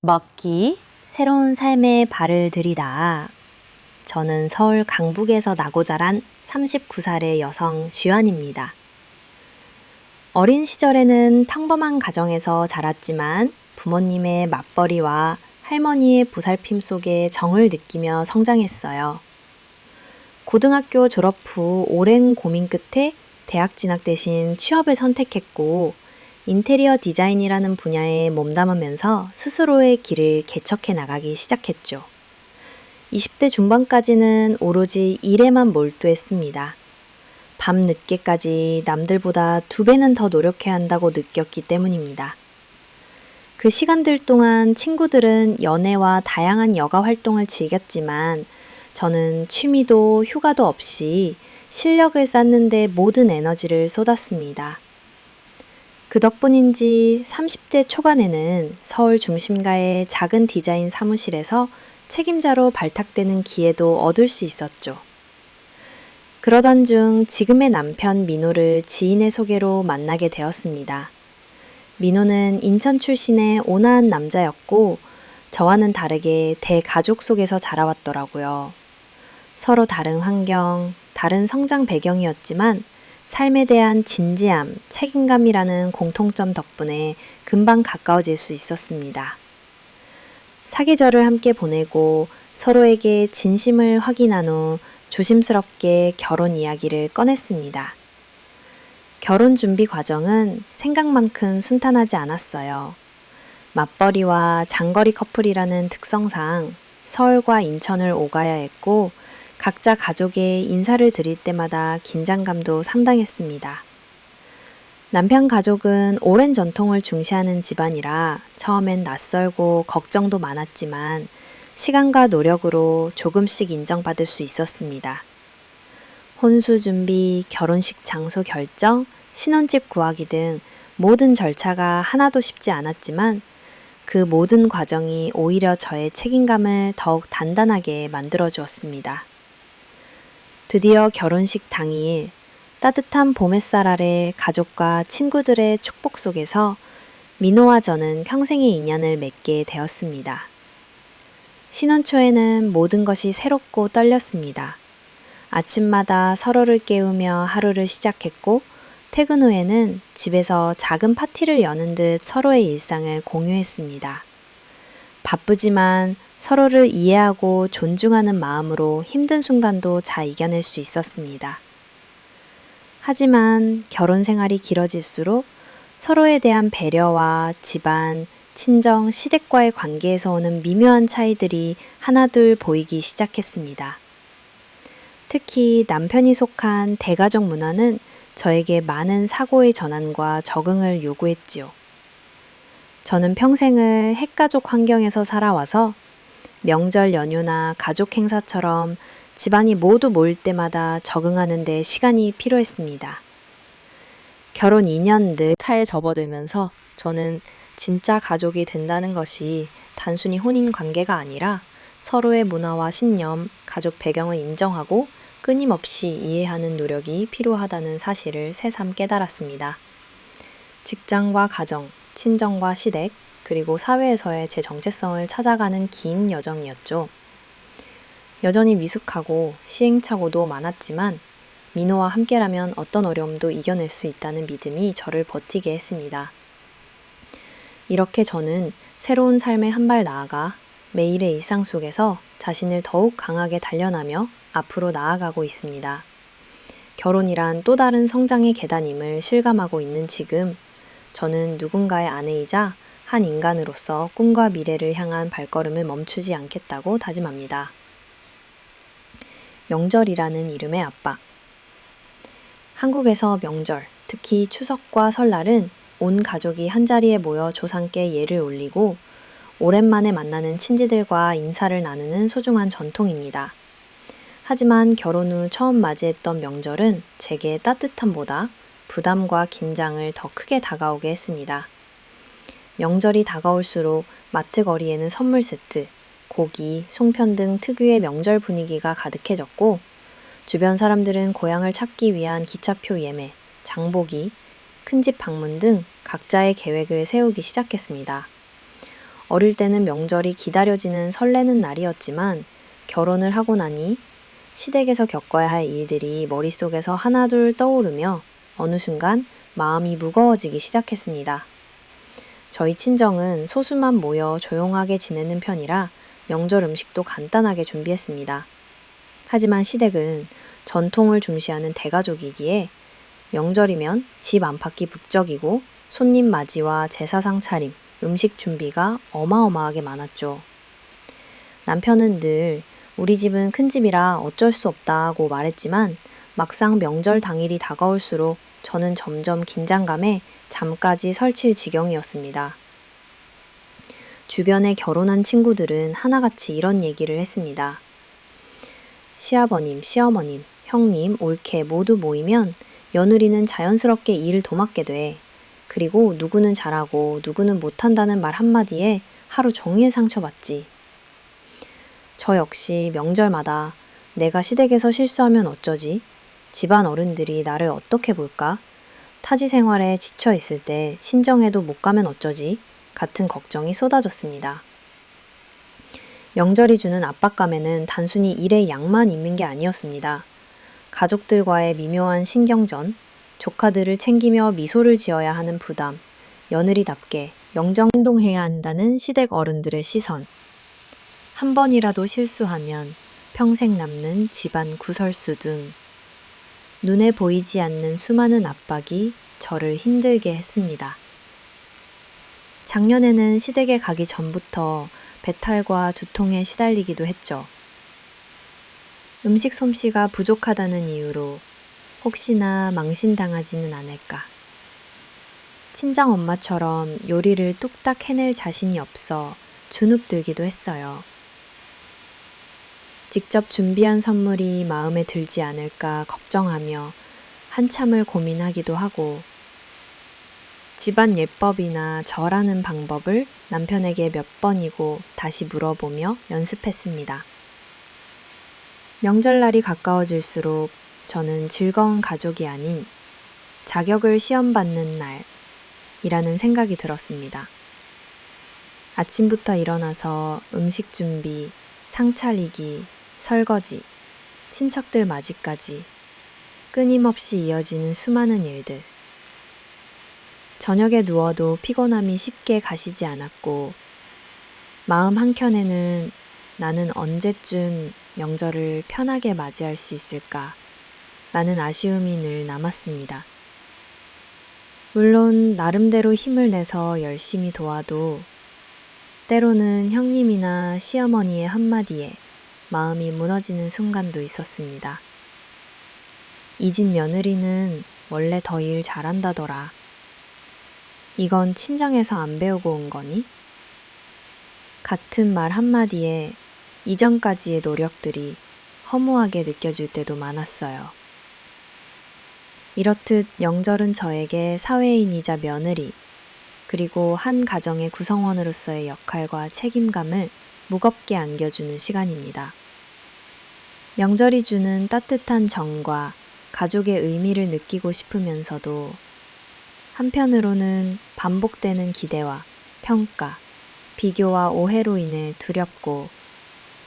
먹기, 새로운 삶에 발을 들이다. 저는 서울 강북에서 나고 자란 39살의 여성 쥐환입니다. 어린 시절에는 평범한 가정에서 자랐지만 부모님의 맞벌이와 할머니의 보살핌 속에 정을 느끼며 성장했어요. 고등학교 졸업 후 오랜 고민 끝에 대학 진학 대신 취업을 선택했고 인테리어 디자인이라는 분야에 몸담으면서 스스로의 길을 개척해 나가기 시작했죠. 20대 중반까지는 오로지 일에만 몰두했습니다. 밤 늦게까지 남들보다 2배는 더 노력해야 한다고 느꼈기 때문입니다. 그 시간들 동안 친구들은 연애와 다양한 여가 활동을 즐겼지만 저는 취미도 휴가도 없이 실력을 쌓는 데 모든 에너지를 쏟았습니다. 그 덕분인지 30대 초반에는 서울 중심가의 작은 디자인 사무실에서 책임자로 발탁되는 기회도 얻을 수 있었죠. 그러던 중 지금의 남편 민호를 지인의 소개로 만나게 되었습니다. 민호는 인천 출신의 온화한 남자였고 저와는 다르게 대가족 속에서 자라왔더라고요. 서로 다른 환경, 다른 성장 배경이었지만 삶에 대한 진지함, 책임감이라는 공통점 덕분에 금방 가까워질 수 있었습니다. 사계절을 함께 보내고 서로에게 진심을 확인한 후 조심스럽게 결혼 이야기를 꺼냈습니다. 결혼 준비 과정은 생각만큼 순탄하지 않았어요. 맞벌이와 장거리 커플이라는 특성상 서울과 인천을 오가야 했고 각자 가족에 인사를 드릴 때마다 긴장감도 상당했습니다. 남편 가족은 오랜 전통을 중시하는 집안이라 처음엔 낯설고 걱정도 많았지만 시간과 노력으로 조금씩 인정받을 수 있었습니다. 혼수 준비, 결혼식 장소 결정, 신혼집 구하기 등 모든 절차가 하나도 쉽지 않았지만 그 모든 과정이 오히려 저의 책임감을 더욱 단단하게 만들어 주었습니다. 드디어 결혼식 당일 따뜻한 봄 햇살 아래 가족과 친구들의 축복 속에서 민호와 저는 평생의 인연을 맺게 되었습니다. 신혼 초에는 모든 것이 새롭고 떨렸습니다. 아침마다 서로를 깨우며 하루를 시작했고 퇴근 후에는 집에서 작은 파티를 여는 듯 서로의 일상을 공유했습니다. 바쁘지만 서로를 이해하고 존중하는 마음으로 힘든 순간도 잘 이겨낼 수 있었습니다. 하지만 결혼 생활이 길어질수록 서로에 대한 배려와 집안, 친정, 시댁과의 관계에서 오는 미묘한 차이들이 하나둘 보이기 시작했습니다. 특히 남편이 속한 대가족 문화는 저에게 많은 사고의 전환과 적응을 요구했지요. 저는 평생을 핵가족 환경에서 살아와서 명절 연휴나 가족 행사처럼 집안이 모두 모일 때마다 적응하는 데 시간이 필요했습니다. 결혼 2년 늦 차에 접어들면서 저는 진짜 가족이 된다는 것이 단순히 혼인 관계가 아니라 서로의 문화와 신념, 가족 배경을 인정하고 끊임없이 이해하는 노력이 필요하다는 사실을 새삼 깨달았습니다. 직장과 가정, 친정과 시댁, 그리고 사회에서의 제 정체성을 찾아가는 긴 여정이었죠. 여전히 미숙하고 시행착오도 많았지만 민호와 함께라면 어떤 어려움도 이겨낼 수 있다는 믿음이 저를 버티게 했습니다. 이렇게 저는 새로운 삶에 한 발 나아가 매일의 일상 속에서 자신을 더욱 강하게 단련하며 앞으로 나아가고 있습니다. 결혼이란 또 다른 성장의 계단임을 실감하고 있는 지금, 저는 누군가의 아내이자 한 인간으로서 꿈과 미래를 향한 발걸음을 멈추지 않겠다고 다짐합니다. 명절이라는 이름의 압박. 한국에서 명절, 특히 추석과 설날은 온 가족이 한자리에 모여 조상께 예를 올리고 오랜만에 만나는 친지들과 인사를 나누는 소중한 전통입니다. 하지만 결혼 후 처음 맞이했던 명절은 제게 따뜻함보다 부담과 긴장을 더 크게 다가오게 했습니다. 명절이 다가올수록 마트 거리에는 선물 세트, 고기, 송편 등 특유의 명절 분위기가 가득해졌고 주변 사람들은 고향을 찾기 위한 기차표 예매, 장보기, 큰집 방문 등 각자의 계획을 세우기 시작했습니다. 어릴 때는 명절이 기다려지는 설레는 날이었지만 결혼을 하고 나니 시댁에서 겪어야 할 일들이 머릿속에서 하나둘 떠오르며 어느 순간 마음이 무거워지기 시작했습니다. 저희 친정은 소수만 모여 조용하게 지내는 편이라 명절 음식도 간단하게 준비했습니다. 하지만 시댁은 전통을 중시하는 대가족이기에 명절이면 집 안팎이 북적이고 손님 맞이와 제사상 차림, 음식 준비가 어마어마하게 많았죠. 남편은 늘 우리 집은 큰 집이라 어쩔 수 없다고 말했지만 막상 명절 당일이 다가올수록 저는 점점 긴장감에 잠까지 설칠 지경이었습니다. 주변에 결혼한 친구들은 하나같이 이런 얘기를 했습니다. 시아버님, 시어머님, 형님, 올케 모두 모이면 며느리는 자연스럽게 일을 도맡게 돼. 그리고 누구는 잘하고 누구는 못한다는 말 한마디에 하루 종일 상처받지. 저 역시 명절마다 내가 시댁에서 실수하면 어쩌지? 집안 어른들이 나를 어떻게 볼까? 타지 생활에 지쳐 있을 때 친정에도 못 가면 어쩌지? 같은 걱정이 쏟아졌습니다. 명절이 주는 압박감에는 단순히 일의 양만 있는 게 아니었습니다. 가족들과의 미묘한 신경전, 조카들을 챙기며 미소를 지어야 하는 부담, 며느리답게 영정행동해야 한다는 시댁 어른들의 시선, 한 번이라도 실수하면 평생 남는 집안 구설수 등 눈에 보이지 않는 수많은 압박이 저를 힘들게 했습니다. 작년에는 시댁에 가기 전부터 배탈과 두통에 시달리기도 했죠. 음식 솜씨가 부족하다는 이유로 혹시나 망신당하지는 않을까. 친정 엄마처럼 요리를 뚝딱 해낼 자신이 없어 주눅들기도 했어요. 직접 준비한 선물이 마음에 들지 않을까 걱정하며 한참을 고민하기도 하고 집안 예법이나 절하는 방법을 남편에게 몇 번이고 다시 물어보며 연습했습니다. 명절날이 가까워질수록 저는 즐거운 가족이 아닌 자격을 시험받는 날이라는 생각이 들었습니다. 아침부터 일어나서 음식 준비, 상 차리기, 설거지, 친척들 맞이까지 끊임없이 이어지는 수많은 일들. 저녁에 누워도 피곤함이 쉽게 가시지 않았고 마음 한켠에는 나는 언제쯤 명절을 편하게 맞이할 수 있을까 라는 아쉬움이 늘 남았습니다. 물론 나름대로 힘을 내서 열심히 도와도 때로는 형님이나 시어머니의 한마디에 마음이 무너지는 순간도 있었습니다. 이 집 며느리는 원래 더 일 잘한다더라. 이건 친정에서 안 배우고 온 거니? 같은 말 한마디에 이전까지의 노력들이 허무하게 느껴질 때도 많았어요. 이렇듯 명절은 저에게 사회인이자 며느리, 그리고 한 가정의 구성원으로서의 역할과 책임감을 무겁게 안겨주는 시간입니다. 명절이 주는 따뜻한 정과 가족의 의미를 느끼고 싶으면서도 한편으로는 반복되는 기대와 평가, 비교와 오해로 인해 두렵고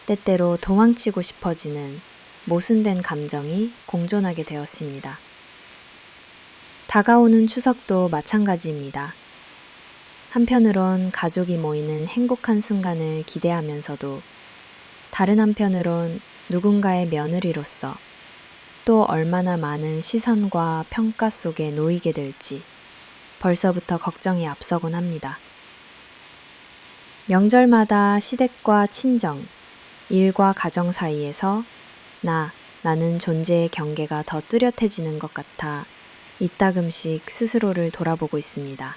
때때로 도망치고 싶어지는 모순된 감정이 공존하게 되었습니다. 다가오는 추석도 마찬가지입니다. 한편으론 가족이 모이는 행복한 순간을 기대하면서도 다른 한편으론 누군가의 며느리로서 또 얼마나 많은 시선과 평가 속에 놓이게 될지 벌써부터 걱정이 앞서곤 합니다. 명절마다 시댁과 친정, 일과 가정 사이에서 나는 존재의 경계가 더 뚜렷해지는 것 같아 이따금씩 스스로를 돌아보고 있습니다.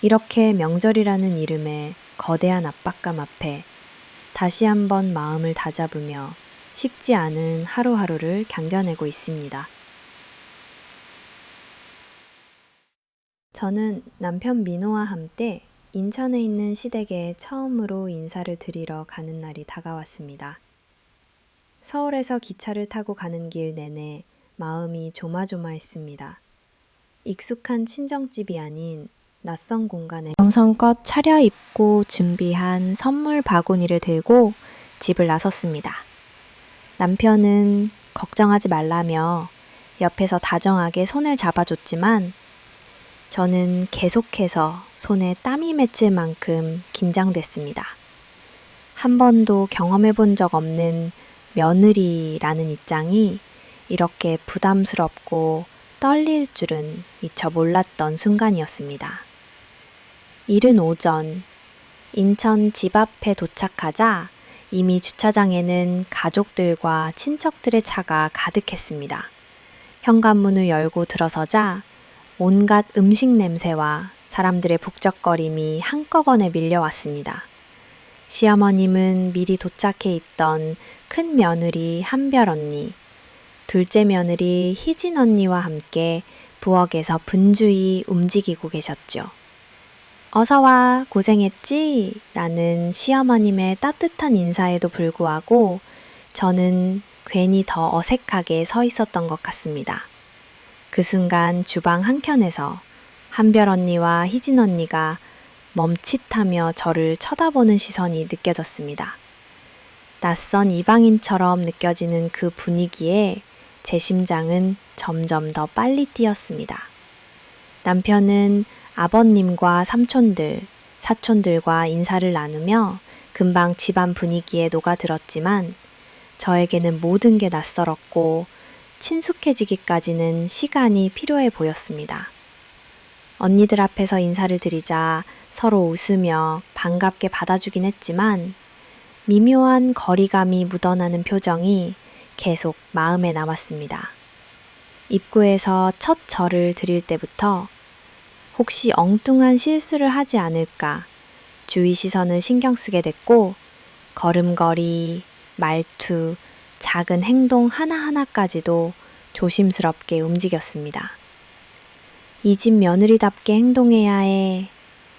이렇게 명절이라는 이름의 거대한 압박감 앞에 다시 한번 마음을 다잡으며 쉽지 않은 하루하루를 견뎌내고 있습니다. 저는 남편 민호와 함께 인천에 있는 시댁에 처음으로 인사를 드리러 가는 날이 다가왔습니다. 서울에서 기차를 타고 가는 길 내내 마음이 조마조마했습니다. 익숙한 친정집이 아닌 낯선 공간에 정성껏 차려입고 준비한 선물 바구니를 들고 집을 나섰습니다. 남편은 걱정하지 말라며 옆에서 다정하게 손을 잡아줬지만 저는 계속해서 손에 땀이 맺힐 만큼 긴장됐습니다. 한 번도 경험해 본 적 없는 며느리라는 입장이 이렇게 부담스럽고 떨릴 줄은 미처 몰랐던 순간이었습니다. 이른 오전, 인천 집 앞에 도착하자 이미 주차장에는 가족들과 친척들의 차가 가득했습니다. 현관문을 열고 들어서자 온갖 음식 냄새와 사람들의 북적거림이 한꺼번에 밀려왔습니다. 시어머님은 미리 도착해 있던 큰 며느리 한별 언니, 둘째 며느리 희진 언니와 함께 부엌에서 분주히 움직이고 계셨죠. 어서와, 고생했지? 라는 시어머님의 따뜻한 인사에도 불구하고 저는 괜히 더 어색하게 서 있었던 것 같습니다. 그 순간 주방 한켠에서 한별 언니와 희진 언니가 멈칫하며 저를 쳐다보는 시선이 느껴졌습니다. 낯선 이방인처럼 느껴지는 그 분위기에 제 심장은 점점 더 빨리 뛰었습니다. 남편은 아버님과 삼촌들, 사촌들과 인사를 나누며 금방 집안 분위기에 녹아들었지만 저에게는 모든 게 낯설었고 친숙해지기까지는 시간이 필요해 보였습니다. 언니들 앞에서 인사를 드리자 서로 웃으며 반갑게 받아주긴 했지만 미묘한 거리감이 묻어나는 표정이 계속 마음에 남았습니다. 입구에서 첫 절을 드릴 때부터 혹시 엉뚱한 실수를 하지 않을까 주위 시선을 신경 쓰게 됐고 걸음걸이, 말투, 작은 행동 하나하나까지도 조심스럽게 움직였습니다. 이 집 며느리답게 행동해야 해.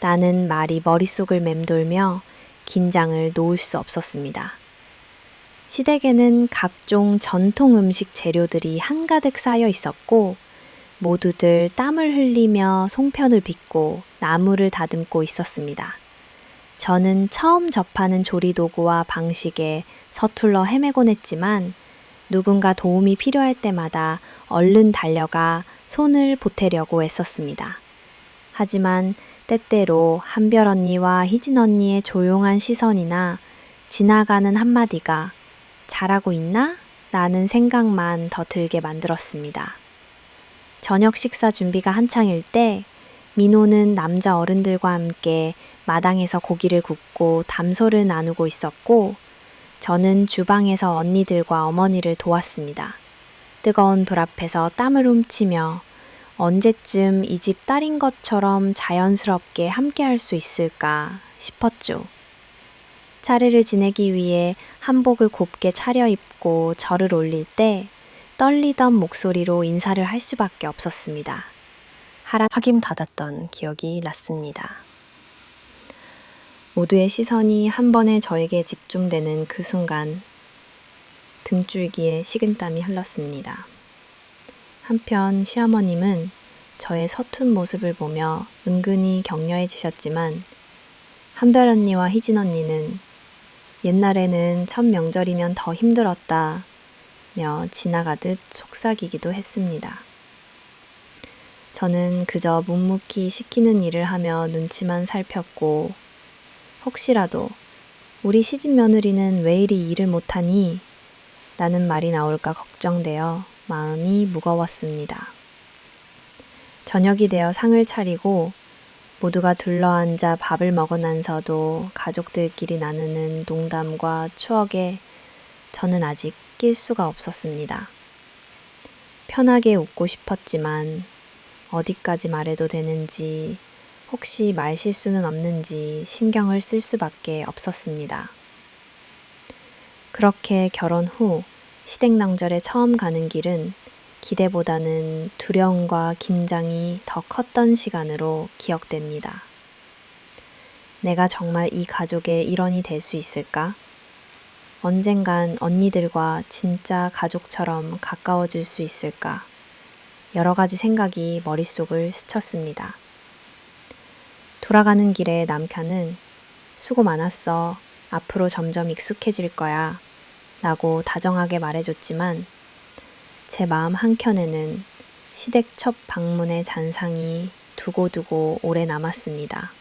나는 말이 머릿속을 맴돌며 긴장을 놓을 수 없었습니다. 시댁에는 각종 전통 음식 재료들이 한가득 쌓여 있었고 모두들 땀을 흘리며 송편을 빚고 나무를 다듬고 있었습니다. 저는 처음 접하는 조리도구와 방식에 서툴러 헤매곤 했지만 누군가 도움이 필요할 때마다 얼른 달려가 손을 보태려고 애썼습니다. 하지만 때때로 한별 언니와 희진 언니의 조용한 시선이나 지나가는 한마디가 잘하고 있나? 라는 생각만 더 들게 만들었습니다. 저녁 식사 준비가 한창일 때 민호는 남자 어른들과 함께 마당에서 고기를 굽고 담소를 나누고 있었고 저는 주방에서 언니들과 어머니를 도왔습니다. 뜨거운 불 앞에서 땀을 훔치며 언제쯤 이 집 딸인 것처럼 자연스럽게 함께할 수 있을까 싶었죠. 차례를 지내기 위해 한복을 곱게 차려입고 절을 올릴 때 떨리던 목소리로 인사를 할 수밖에 없었습니다. 하김 닫았던 기억이 났습니다. 모두의 시선이 한 번에 저에게 집중되는 그 순간 등줄기에 식은땀이 흘렀습니다. 한편 시어머님은 저의 서툰 모습을 보며 은근히 격려해주셨지만 한별 언니와 희진 언니는 옛날에는 첫 명절이면 더 힘들었다 며 지나가듯 속삭이기도 했습니다. 저는 그저 묵묵히 시키는 일을 하며 눈치만 살폈고 혹시라도 우리 시집 며느리는 왜 이리 일을 못하니? 라는 말이 나올까 걱정되어 마음이 무거웠습니다. 저녁이 되어 상을 차리고 모두가 둘러앉아 밥을 먹어 난서도 가족들끼리 나누는 농담과 추억에 저는 아직 낄 수가 없었습니다. 편하게 웃고 싶었지만 어디까지 말해도 되는지 혹시 말 실수는 없는지 신경을 쓸 수밖에 없었습니다. 그렇게 결혼 후 시댁낭절에 처음 가는 길은 기대보다는 두려움과 긴장이 더 컸던 시간으로 기억됩니다. 내가 정말 이 가족의 일원이 될 수 있을까? 언젠간 언니들과 진짜 가족처럼 가까워질 수 있을까? 여러 가지 생각이 머릿속을 스쳤습니다. 돌아가는 길에 남편은 수고 많았어. 앞으로 점점 익숙해질 거야. 라고 다정하게 말해줬지만 제 마음 한켠에는 시댁 첫 방문의 잔상이 두고두고 오래 남았습니다.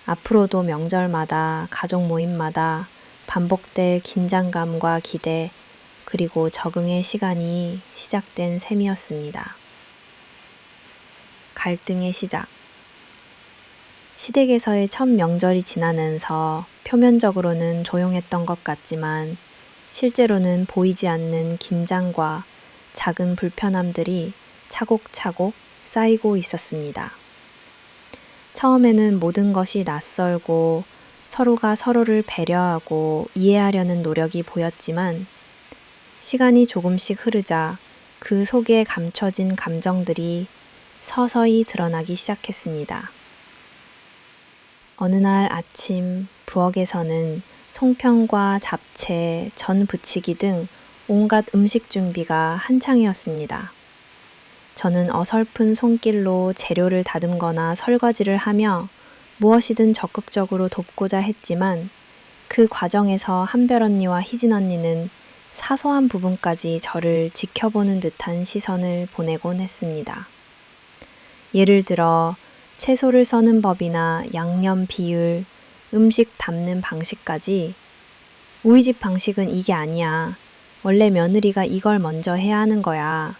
앞으로도 명절마다 가족 모임마다 반복될 긴장감과 기대 그리고 적응의 시간이 시작된 셈이었습니다. 갈등의 시작. 시댁에서의 첫 명절이 지나면서 표면적으로는 조용했던 것 같지만 실제로는 보이지 않는 긴장과 작은 불편함들이 차곡차곡 쌓이고 있었습니다. 처음에는 모든 것이 낯설고 서로가 서로를 배려하고 이해하려는 노력이 보였지만 시간이 조금씩 흐르자 그 속에 감춰진 감정들이 서서히 드러나기 시작했습니다. 어느 날 아침 부엌에서는 송편과 잡채, 전 부치기 등 온갖 음식 준비가 한창이었습니다. 저는 어설픈 손길로 재료를 다듬거나 설거지를 하며 무엇이든 적극적으로 돕고자 했지만 그 과정에서 한별 언니와 희진 언니는 사소한 부분까지 저를 지켜보는 듯한 시선을 보내곤 했습니다. 예를 들어 채소를 써는 법이나 양념 비율, 음식 담는 방식까지 우리 집 방식은 이게 아니야. 원래 며느리가 이걸 먼저 해야 하는 거야.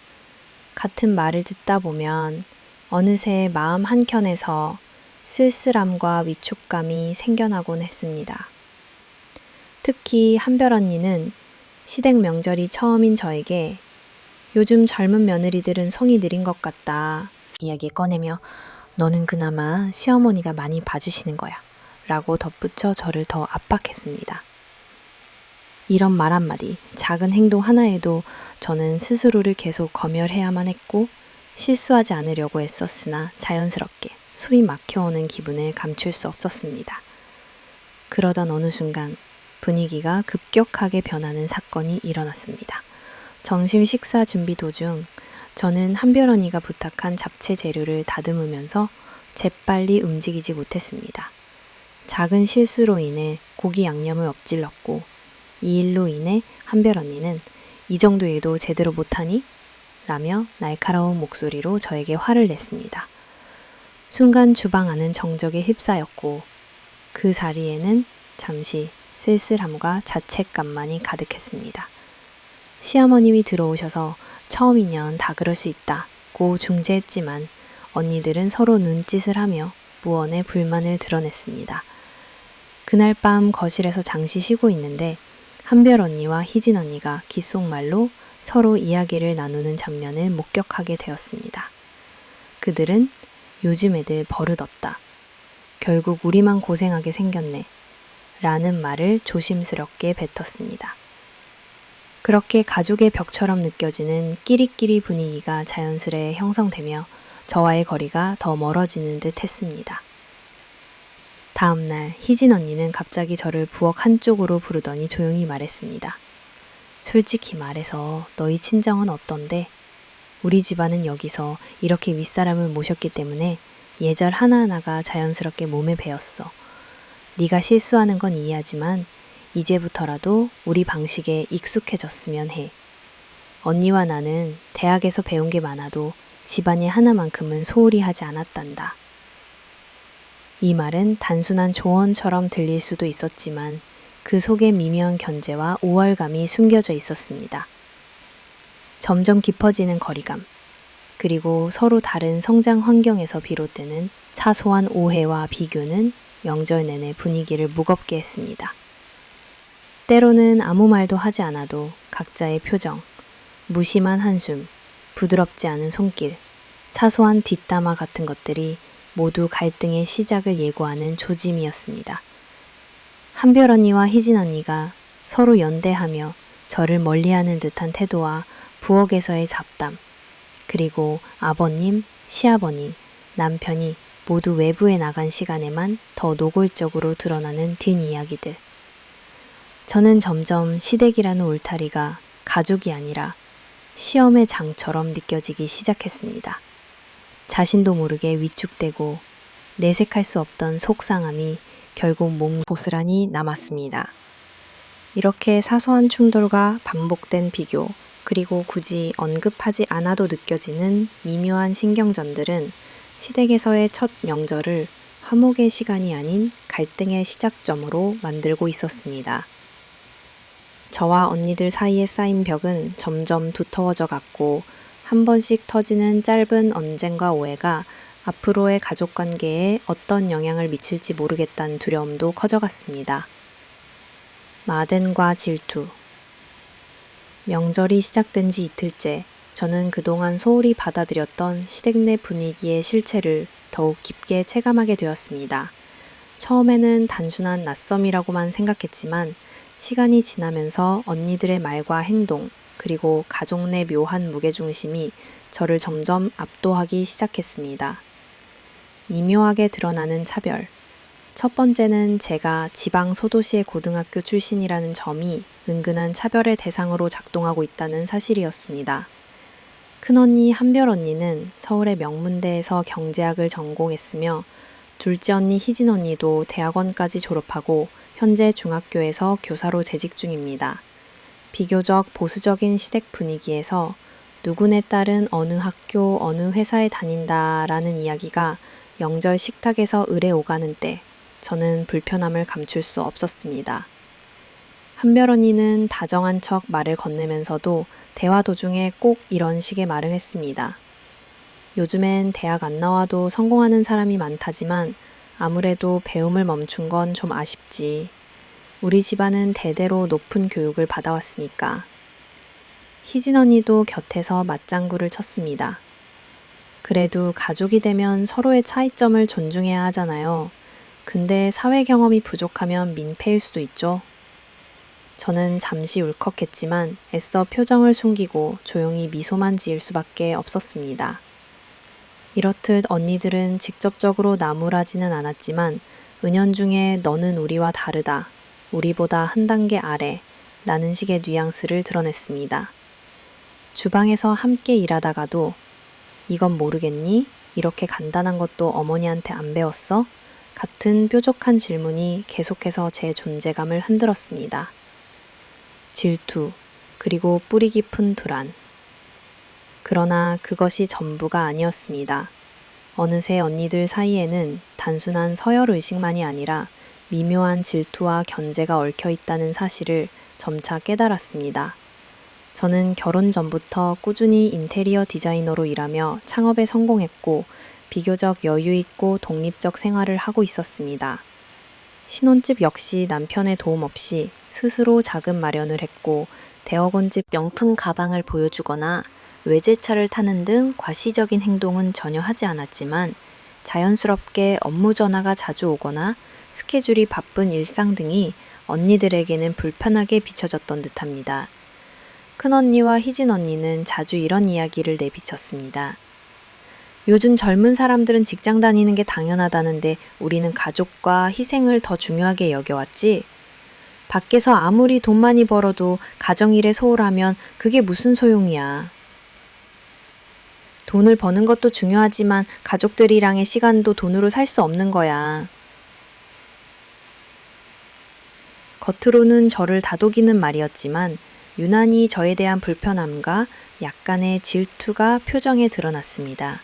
같은 말을 듣다 보면 어느새 마음 한켠에서 쓸쓸함과 위축감이 생겨나곤 했습니다. 특히 한별 언니는 시댁 명절이 처음인 저에게 요즘 젊은 며느리들은 손이 느린 것 같다 이야기 꺼내며 너는 그나마 시어머니가 많이 봐주시는 거야 라고 덧붙여 저를 더 압박했습니다. 이런 말 한마디, 작은 행동 하나에도 저는 스스로를 계속 검열해야만 했고 실수하지 않으려고 애썼으나 자연스럽게 숨이 막혀오는 기분을 감출 수 없었습니다. 그러던 어느 순간 분위기가 급격하게 변하는 사건이 일어났습니다. 점심 식사 준비 도중 저는 한별 언니가 부탁한 잡채 재료를 다듬으면서 재빨리 움직이지 못했습니다. 작은 실수로 인해 고기 양념을 엎질렀고 이 일로 인해 한별 언니는 이 정도에도 제대로 못하니? 라며 날카로운 목소리로 저에게 화를 냈습니다. 순간 주방 안은 정적에 휩싸였고 그 자리에는 잠시 쓸쓸함과 자책감만이 가득했습니다. 시어머님이 들어오셔서 처음이면 다 그럴 수 있다고 중재했지만 언니들은 서로 눈짓을 하며 무언의 불만을 드러냈습니다. 그날 밤 거실에서 잠시 쉬고 있는데 한별 언니와 희진 언니가 귓속말로 서로 이야기를 나누는 장면을 목격하게 되었습니다. 그들은 요즘 애들 버릇없다. 결국 우리만 고생하게 생겼네. 라는 말을 조심스럽게 뱉었습니다. 그렇게 가족의 벽처럼 느껴지는 끼리끼리 분위기가 자연스레 형성되며 저와의 거리가 더 멀어지는 듯 했습니다. 다음 날 희진 언니는 갑자기 저를 부엌 한쪽으로 부르더니 조용히 말했습니다. 솔직히 말해서 너희 친정은 어떤데? 우리 집안은 여기서 이렇게 윗사람을 모셨기 때문에 예절 하나하나가 자연스럽게 몸에 배었어. 네가 실수하는 건 이해하지만 이제부터라도 우리 방식에 익숙해졌으면 해. 언니와 나는 대학에서 배운 게 많아도 집안일 하나만큼은 소홀히 하지 않았단다. 이 말은 단순한 조언처럼 들릴 수도 있었지만 그 속에 미묘한 견제와 우월감이 숨겨져 있었습니다. 점점 깊어지는 거리감, 그리고 서로 다른 성장 환경에서 비롯되는 사소한 오해와 비교는 명절 내내 분위기를 무겁게 했습니다. 때로는 아무 말도 하지 않아도 각자의 표정, 무심한 한숨, 부드럽지 않은 손길, 사소한 뒷담화 같은 것들이 모두 갈등의 시작을 예고하는 조짐이었습니다. 한별 언니와 희진 언니가 서로 연대하며 저를 멀리하는 듯한 태도와 부엌에서의 잡담, 그리고 아버님, 시아버님, 남편이 모두 외부에 나간 시간에만 더 노골적으로 드러나는 뒷이야기들. 저는 점점 시댁이라는 울타리가 가족이 아니라 시험의 장처럼 느껴지기 시작했습니다. 자신도 모르게 위축되고 내색할 수 없던 속상함이 결국 몸 고스란히 남았습니다. 이렇게 사소한 충돌과 반복된 비교, 그리고 굳이 언급하지 않아도 느껴지는 미묘한 신경전들은 시댁에서의 첫 명절을 화목의 시간이 아닌 갈등의 시작점으로 만들고 있었습니다. 저와 언니들 사이에 쌓인 벽은 점점 두터워져 갔고 한 번씩 터지는 짧은 언쟁과 오해가 앞으로의 가족관계에 어떤 영향을 미칠지 모르겠다는 두려움도 커져갔습니다. 마덴과 질투. 명절이 시작된 지 이틀째 저는 그동안 소홀히 받아들였던 시댁 내 분위기의 실체를 더욱 깊게 체감하게 되었습니다. 처음에는 단순한 낯섦이라고만 생각했지만 시간이 지나면서 언니들의 말과 행동, 그리고 가족 내 묘한 무게중심이 저를 점점 압도하기 시작했습니다. 미묘하게 드러나는 차별. 첫 번째는 제가 지방 소도시의 고등학교 출신이라는 점이 은근한 차별의 대상으로 작동하고 있다는 사실이었습니다. 큰언니 한별 언니는 서울의 명문대에서 경제학을 전공했으며 둘째 언니 희진 언니도 대학원까지 졸업하고 현재 중학교에서 교사로 재직 중입니다. 비교적 보수적인 시댁 분위기에서 누구네 딸은 어느 학교, 어느 회사에 다닌다라는 이야기가 명절 식탁에서 을에 오가는 때 저는 불편함을 감출 수 없었습니다. 한별 언니는 다정한 척 말을 건네면서도 대화 도중에 꼭 이런 식의 말을 했습니다. 요즘엔 대학 안 나와도 성공하는 사람이 많다지만 아무래도 배움을 멈춘 건 좀 아쉽지. 우리 집안은 대대로 높은 교육을 받아왔으니까. 희진 언니도 곁에서 맞장구를 쳤습니다. 그래도 가족이 되면 서로의 차이점을 존중해야 하잖아요. 근데 사회 경험이 부족하면 민폐일 수도 있죠. 저는 잠시 울컥했지만 애써 표정을 숨기고 조용히 미소만 지을 수밖에 없었습니다. 이렇듯 언니들은 직접적으로 나무라지는 않았지만 은연중에 너는 우리와 다르다, 우리보다 한 단계 아래 라는 식의 뉘앙스를 드러냈습니다. 주방에서 함께 일하다가도 이건 모르겠니? 이렇게 간단한 것도 어머니한테 안 배웠어? 같은 뾰족한 질문이 계속해서 제 존재감을 흔들었습니다. 질투, 그리고 뿌리 깊은 불안. 그러나 그것이 전부가 아니었습니다. 어느새 언니들 사이에는 단순한 서열의식만이 아니라 미묘한 질투와 견제가 얽혀 있다는 사실을 점차 깨달았습니다. 저는 결혼 전부터 꾸준히 인테리어 디자이너로 일하며 창업에 성공했고 비교적 여유 있고 독립적 생활을 하고 있었습니다. 신혼집 역시 남편의 도움 없이 스스로 자금 마련을 했고 대학원집 명품 가방을 보여주거나 외제차를 타는 등 과시적인 행동은 전혀 하지 않았지만 자연스럽게 업무 전화가 자주 오거나 스케줄이 바쁜 일상 등이 언니들에게는 불편하게 비춰졌던 듯합니다. 큰언니와 희진 언니는 자주 이런 이야기를 내비쳤습니다. 요즘 젊은 사람들은 직장 다니는 게 당연하다는데 우리는 가족과 희생을 더 중요하게 여겨왔지? 밖에서 아무리 돈 많이 벌어도 가정일에 소홀하면 그게 무슨 소용이야. 돈을 버는 것도 중요하지만 가족들이랑의 시간도 돈으로 살 수 없는 거야. 겉으로는 저를 다독이는 말이었지만 유난히 저에 대한 불편함과 약간의 질투가 표정에 드러났습니다.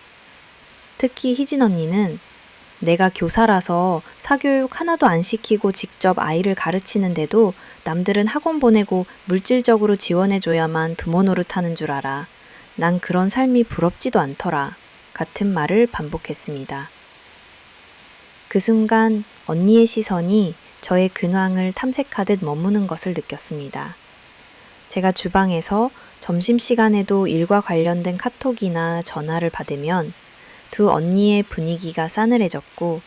특히 희진 언니는 내가 교사라서 사교육 하나도 안 시키고 직접 아이를 가르치는데도 남들은 학원 보내고 물질적으로 지원해줘야만 부모 노릇하는 줄 알아. 난 그런 삶이 부럽지도 않더라. 같은 말을 반복했습니다. 그 순간 언니의 시선이 저의 근황을 탐색하듯 머무는 것을 느꼈습니다. 제가 주방에서 점심시간에도 일과 관련된 카톡이나 전화를 받으면 두 언니의 분위기가 싸늘해졌고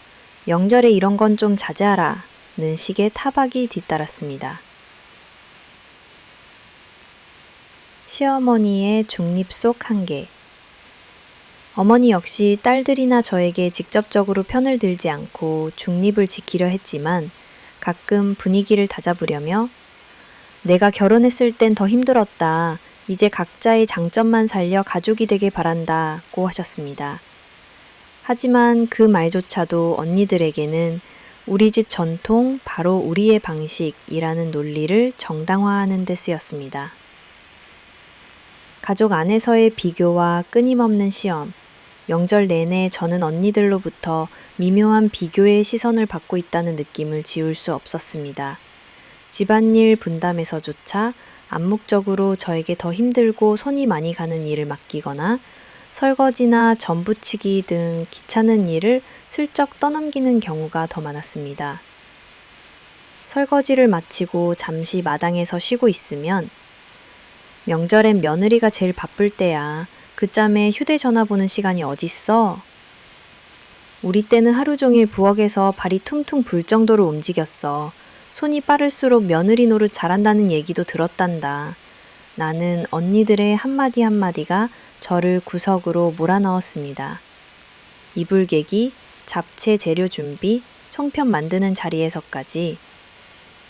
명절에 이런 건 좀 자제하라 는 식의 타박이 뒤따랐습니다. 시어머니의 중립 속 한계. 어머니 역시 딸들이나 저에게 직접적으로 편을 들지 않고 중립을 지키려 했지만 가끔 분위기를 다잡으려며 내가 결혼했을 땐 더 힘들었다. 이제 각자의 장점만 살려 가족이 되길 바란다고 하셨습니다. 하지만 그 말조차도 언니들에게는 우리 집 전통, 바로 우리의 방식이라는 논리를 정당화하는 데 쓰였습니다. 가족 안에서의 비교와 끊임없는 시험, 명절 내내 저는 언니들로부터 미묘한 비교의 시선을 받고 있다는 느낌을 지울 수 없었습니다. 집안일 분담에서조차 암묵적으로 저에게 더 힘들고 손이 많이 가는 일을 맡기거나 설거지나 전 부치기 등 귀찮은 일을 슬쩍 떠넘기는 경우가 더 많았습니다. 설거지를 마치고 잠시 마당에서 쉬고 있으면 명절엔 며느리가 제일 바쁠 때야. 그짬에 휴대전화 보는 시간이 어딨어? 우리 때는 하루 종일 부엌에서 발이 퉁퉁 불 정도로 움직였어. 손이 빠를수록 며느리 노릇 잘한다는 얘기도 들었단다. 나는 언니들의 한마디 한마디가 저를 구석으로 몰아넣었습니다. 이불 개기, 잡채 재료 준비, 송편 만드는 자리에서까지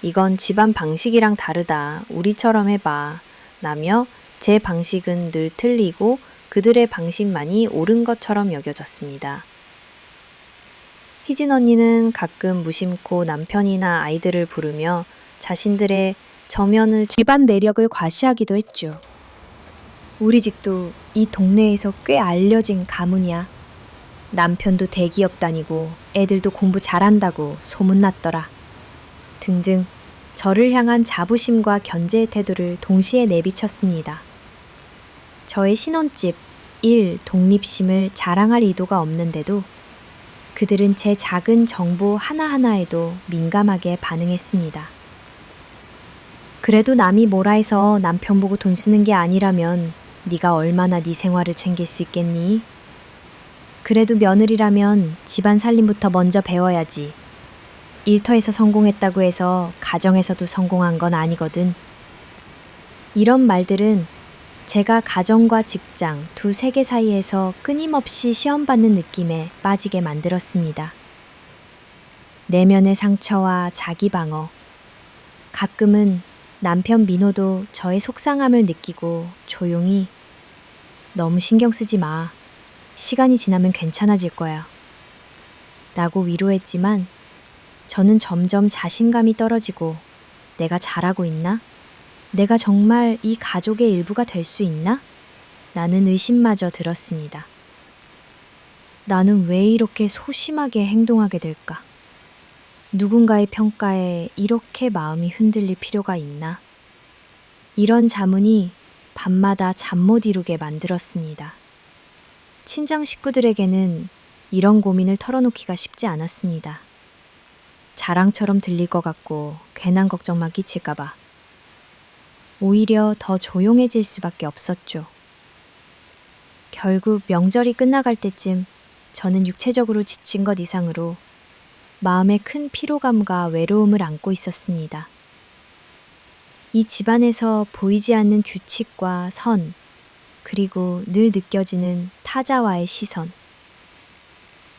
이건 집안 방식이랑 다르다. 우리처럼 해봐. 라며 제 방식은 늘 틀리고 그들의 방식만이 옳은 것처럼 여겨졌습니다. 희진 언니는 가끔 무심코 남편이나 아이들을 부르며 자신들의 저면을 집안 내력을 과시하기도 했죠. 우리 집도 이 동네에서 꽤 알려진 가문이야. 남편도 대기업 다니고 애들도 공부 잘한다고 소문났더라. 등등 저를 향한 자부심과 견제의 태도를 동시에 내비쳤습니다. 저의 신혼집, 일, 독립심을 자랑할 의도가 없는데도 그들은 제 작은 정보 하나하나에도 민감하게 반응했습니다. 그래도 남이 뭐라 해서 남편 보고 돈 쓰는 게 아니라면 네가 얼마나 네 생활을 챙길 수 있겠니? 그래도 며느리라면 집안 살림부터 먼저 배워야지. 일터에서 성공했다고 해서 가정에서도 성공한 건 아니거든. 이런 말들은 제가 가정과 직장 두 세계 사이에서 끊임없이 시험받는 느낌에 빠지게 만들었습니다. 내면의 상처와 자기 방어. 가끔은 남편 민호도 저의 속상함을 느끼고 조용히 너무 신경 쓰지 마. 시간이 지나면 괜찮아질 거야. 라고 위로했지만 저는 점점 자신감이 떨어지고 내가 잘하고 있나? 내가 정말 이 가족의 일부가 될 수 있나? 라는 의심마저 들었습니다. 나는 왜 이렇게 소심하게 행동하게 될까? 누군가의 평가에 이렇게 마음이 흔들릴 필요가 있나? 이런 자문이 밤마다 잠 못 이루게 만들었습니다. 친정 식구들에게는 이런 고민을 털어놓기가 쉽지 않았습니다. 자랑처럼 들릴 것 같고 괜한 걱정만 끼칠까봐. 오히려 더 조용해질 수밖에 없었죠. 결국 명절이 끝나갈 때쯤 저는 육체적으로 지친 것 이상으로 마음에 큰 피로감과 외로움을 안고 있었습니다. 이 집안에서 보이지 않는 규칙과 선, 그리고 늘 느껴지는 타자와의 시선.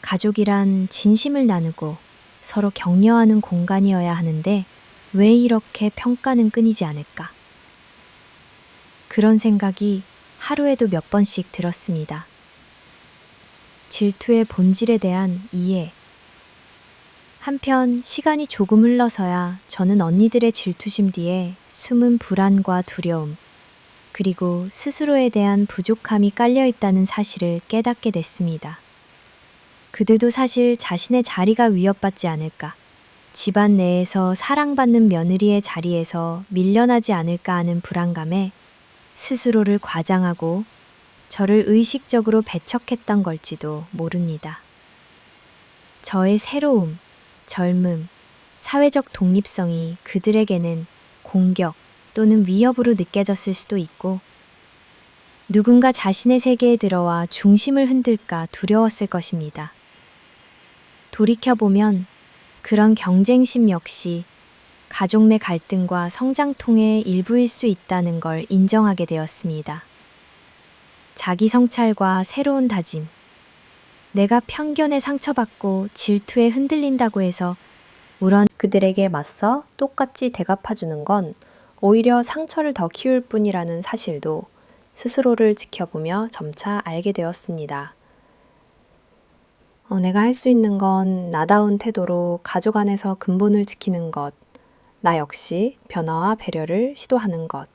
가족이란 진심을 나누고 서로 격려하는 공간이어야 하는데 왜 이렇게 평가는 끊이지 않을까? 그런 생각이 하루에도 몇 번씩 들었습니다. 질투의 본질에 대한 이해. 한편 시간이 조금 흘러서야 저는 언니들의 질투심 뒤에 숨은 불안과 두려움, 그리고 스스로에 대한 부족함이 깔려 있다는 사실을 깨닫게 됐습니다. 그들도 사실 자신의 자리가 위협받지 않을까, 집안 내에서 사랑받는 며느리의 자리에서 밀려나지 않을까 하는 불안감에 스스로를 과장하고 저를 의식적으로 배척했던 걸지도 모릅니다. 저의 새로움, 젊음, 사회적 독립성이 그들에게는 공격 또는 위협으로 느껴졌을 수도 있고, 누군가 자신의 세계에 들어와 중심을 흔들까 두려웠을 것입니다. 돌이켜보면 그런 경쟁심 역시 가족 내 갈등과 성장통의 일부일 수 있다는 걸 인정하게 되었습니다. 자기 성찰과 새로운 다짐. 내가 편견에 상처받고 질투에 흔들린다고 해서 물론 그들에게 맞서 똑같이 대갚아주는 건 오히려 상처를 더 키울 뿐이라는 사실도 스스로를 지켜보며 점차 알게 되었습니다. 내가 할 수 있는 건 나다운 태도로 가족 안에서 근본을 지키는 것, 나 역시 변화와 배려를 시도하는 것.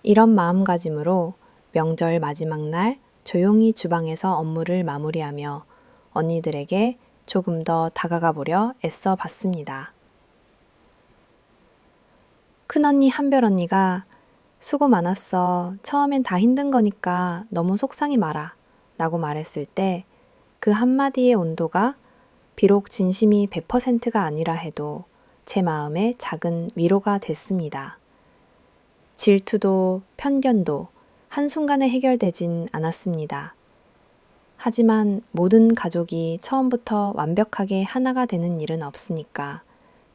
이런 마음가짐으로 명절 마지막 날 조용히 주방에서 업무를 마무리하며 언니들에게 조금 더 다가가 보려 애써 봤습니다. 큰언니 한별 언니가 수고 많았어. 처음엔 다 힘든 거니까 너무 속상히 마라. 라고 말했을 때 그 한마디의 온도가 비록 진심이 100%가 아니라 해도 제 마음에 작은 위로가 됐습니다. 질투도 편견도 한순간에 해결되진 않았습니다. 하지만 모든 가족이 처음부터 완벽하게 하나가 되는 일은 없으니까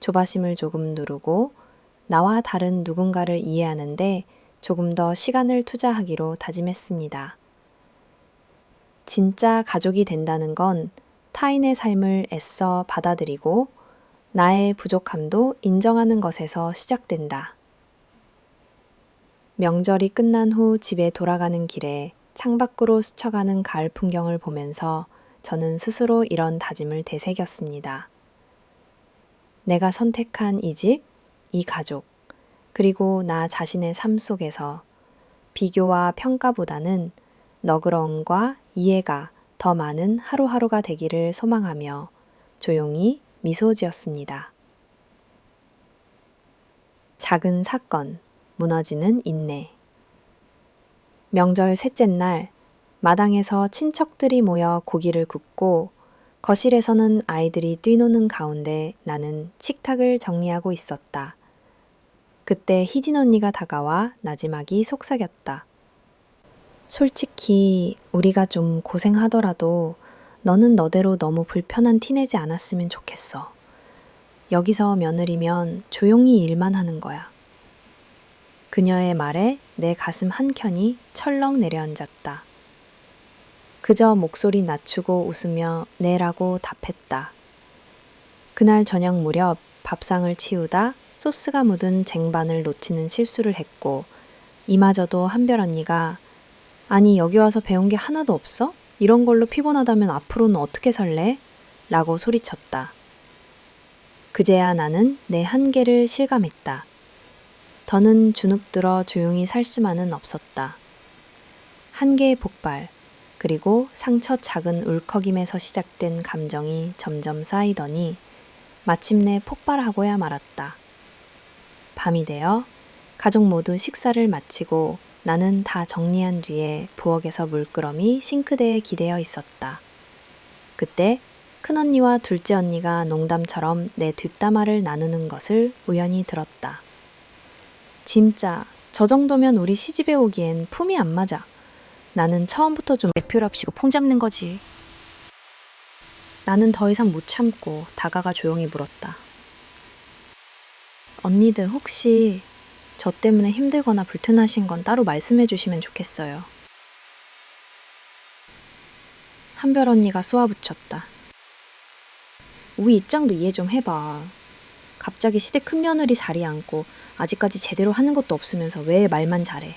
조바심을 조금 누르고 나와 다른 누군가를 이해하는데 조금 더 시간을 투자하기로 다짐했습니다. 진짜 가족이 된다는 건 타인의 삶을 애써 받아들이고 나의 부족함도 인정하는 것에서 시작된다. 명절이 끝난 후 집에 돌아가는 길에 창밖으로 스쳐가는 가을 풍경을 보면서 저는 스스로 이런 다짐을 되새겼습니다. 내가 선택한 이 집, 이 가족, 그리고 나 자신의 삶 속에서 비교와 평가보다는 너그러움과 이해가 더 많은 하루하루가 되기를 소망하며 조용히 미소 지었습니다. 작은 사건, 무너지는 인내. 명절 셋째 날, 마당에서 친척들이 모여 고기를 굽고 거실에서는 아이들이 뛰노는 가운데 나는 식탁을 정리하고 있었다. 그때 희진 언니가 다가와 나지막이 속삭였다. 솔직히 우리가 좀 고생하더라도 너는 너대로 너무 불편한 티 내지 않았으면 좋겠어. 여기서 며느리면 조용히 일만 하는 거야. 그녀의 말에 내 가슴 한켠이 철렁 내려앉았다. 그저 목소리 낮추고 웃으며 네라고 답했다. 그날 저녁 무렵 밥상을 치우다 소스가 묻은 쟁반을 놓치는 실수를 했고 이마저도 한별 언니가 아니 여기 와서 배운 게 하나도 없어? 이런 걸로 피곤하다면 앞으로는 어떻게 살래? 라고 소리쳤다. 그제야 나는 내 한계를 실감했다. 더는 주눅들어 조용히 살 수만은 없었다. 한계의 폭발, 그리고 상처 작은 울컥임에서 시작된 감정이 점점 쌓이더니 마침내 폭발하고야 말았다. 밤이 되어 가족 모두 식사를 마치고 나는 다 정리한 뒤에 부엌에서 물끄러미 싱크대에 기대어 있었다. 그때 큰언니와 둘째 언니가 농담처럼 내 뒷담화를 나누는 것을 우연히 들었다. 진짜 저 정도면 우리 시집에 오기엔 품이 안 맞아. 나는 처음부터 좀 맥표랍시고 폼 잡는 거지. 나는 더 이상 못 참고 다가가 조용히 물었다. 언니들 혹시 저 때문에 힘들거나 불편하신 건 따로 말씀해 주시면 좋겠어요. 한별 언니가 쏘아붙였다. 우리 입장도 이해 좀 해봐. 갑자기 시댁 큰며느리 자리에 앉고 아직까지 제대로 하는 것도 없으면서 왜 말만 잘해.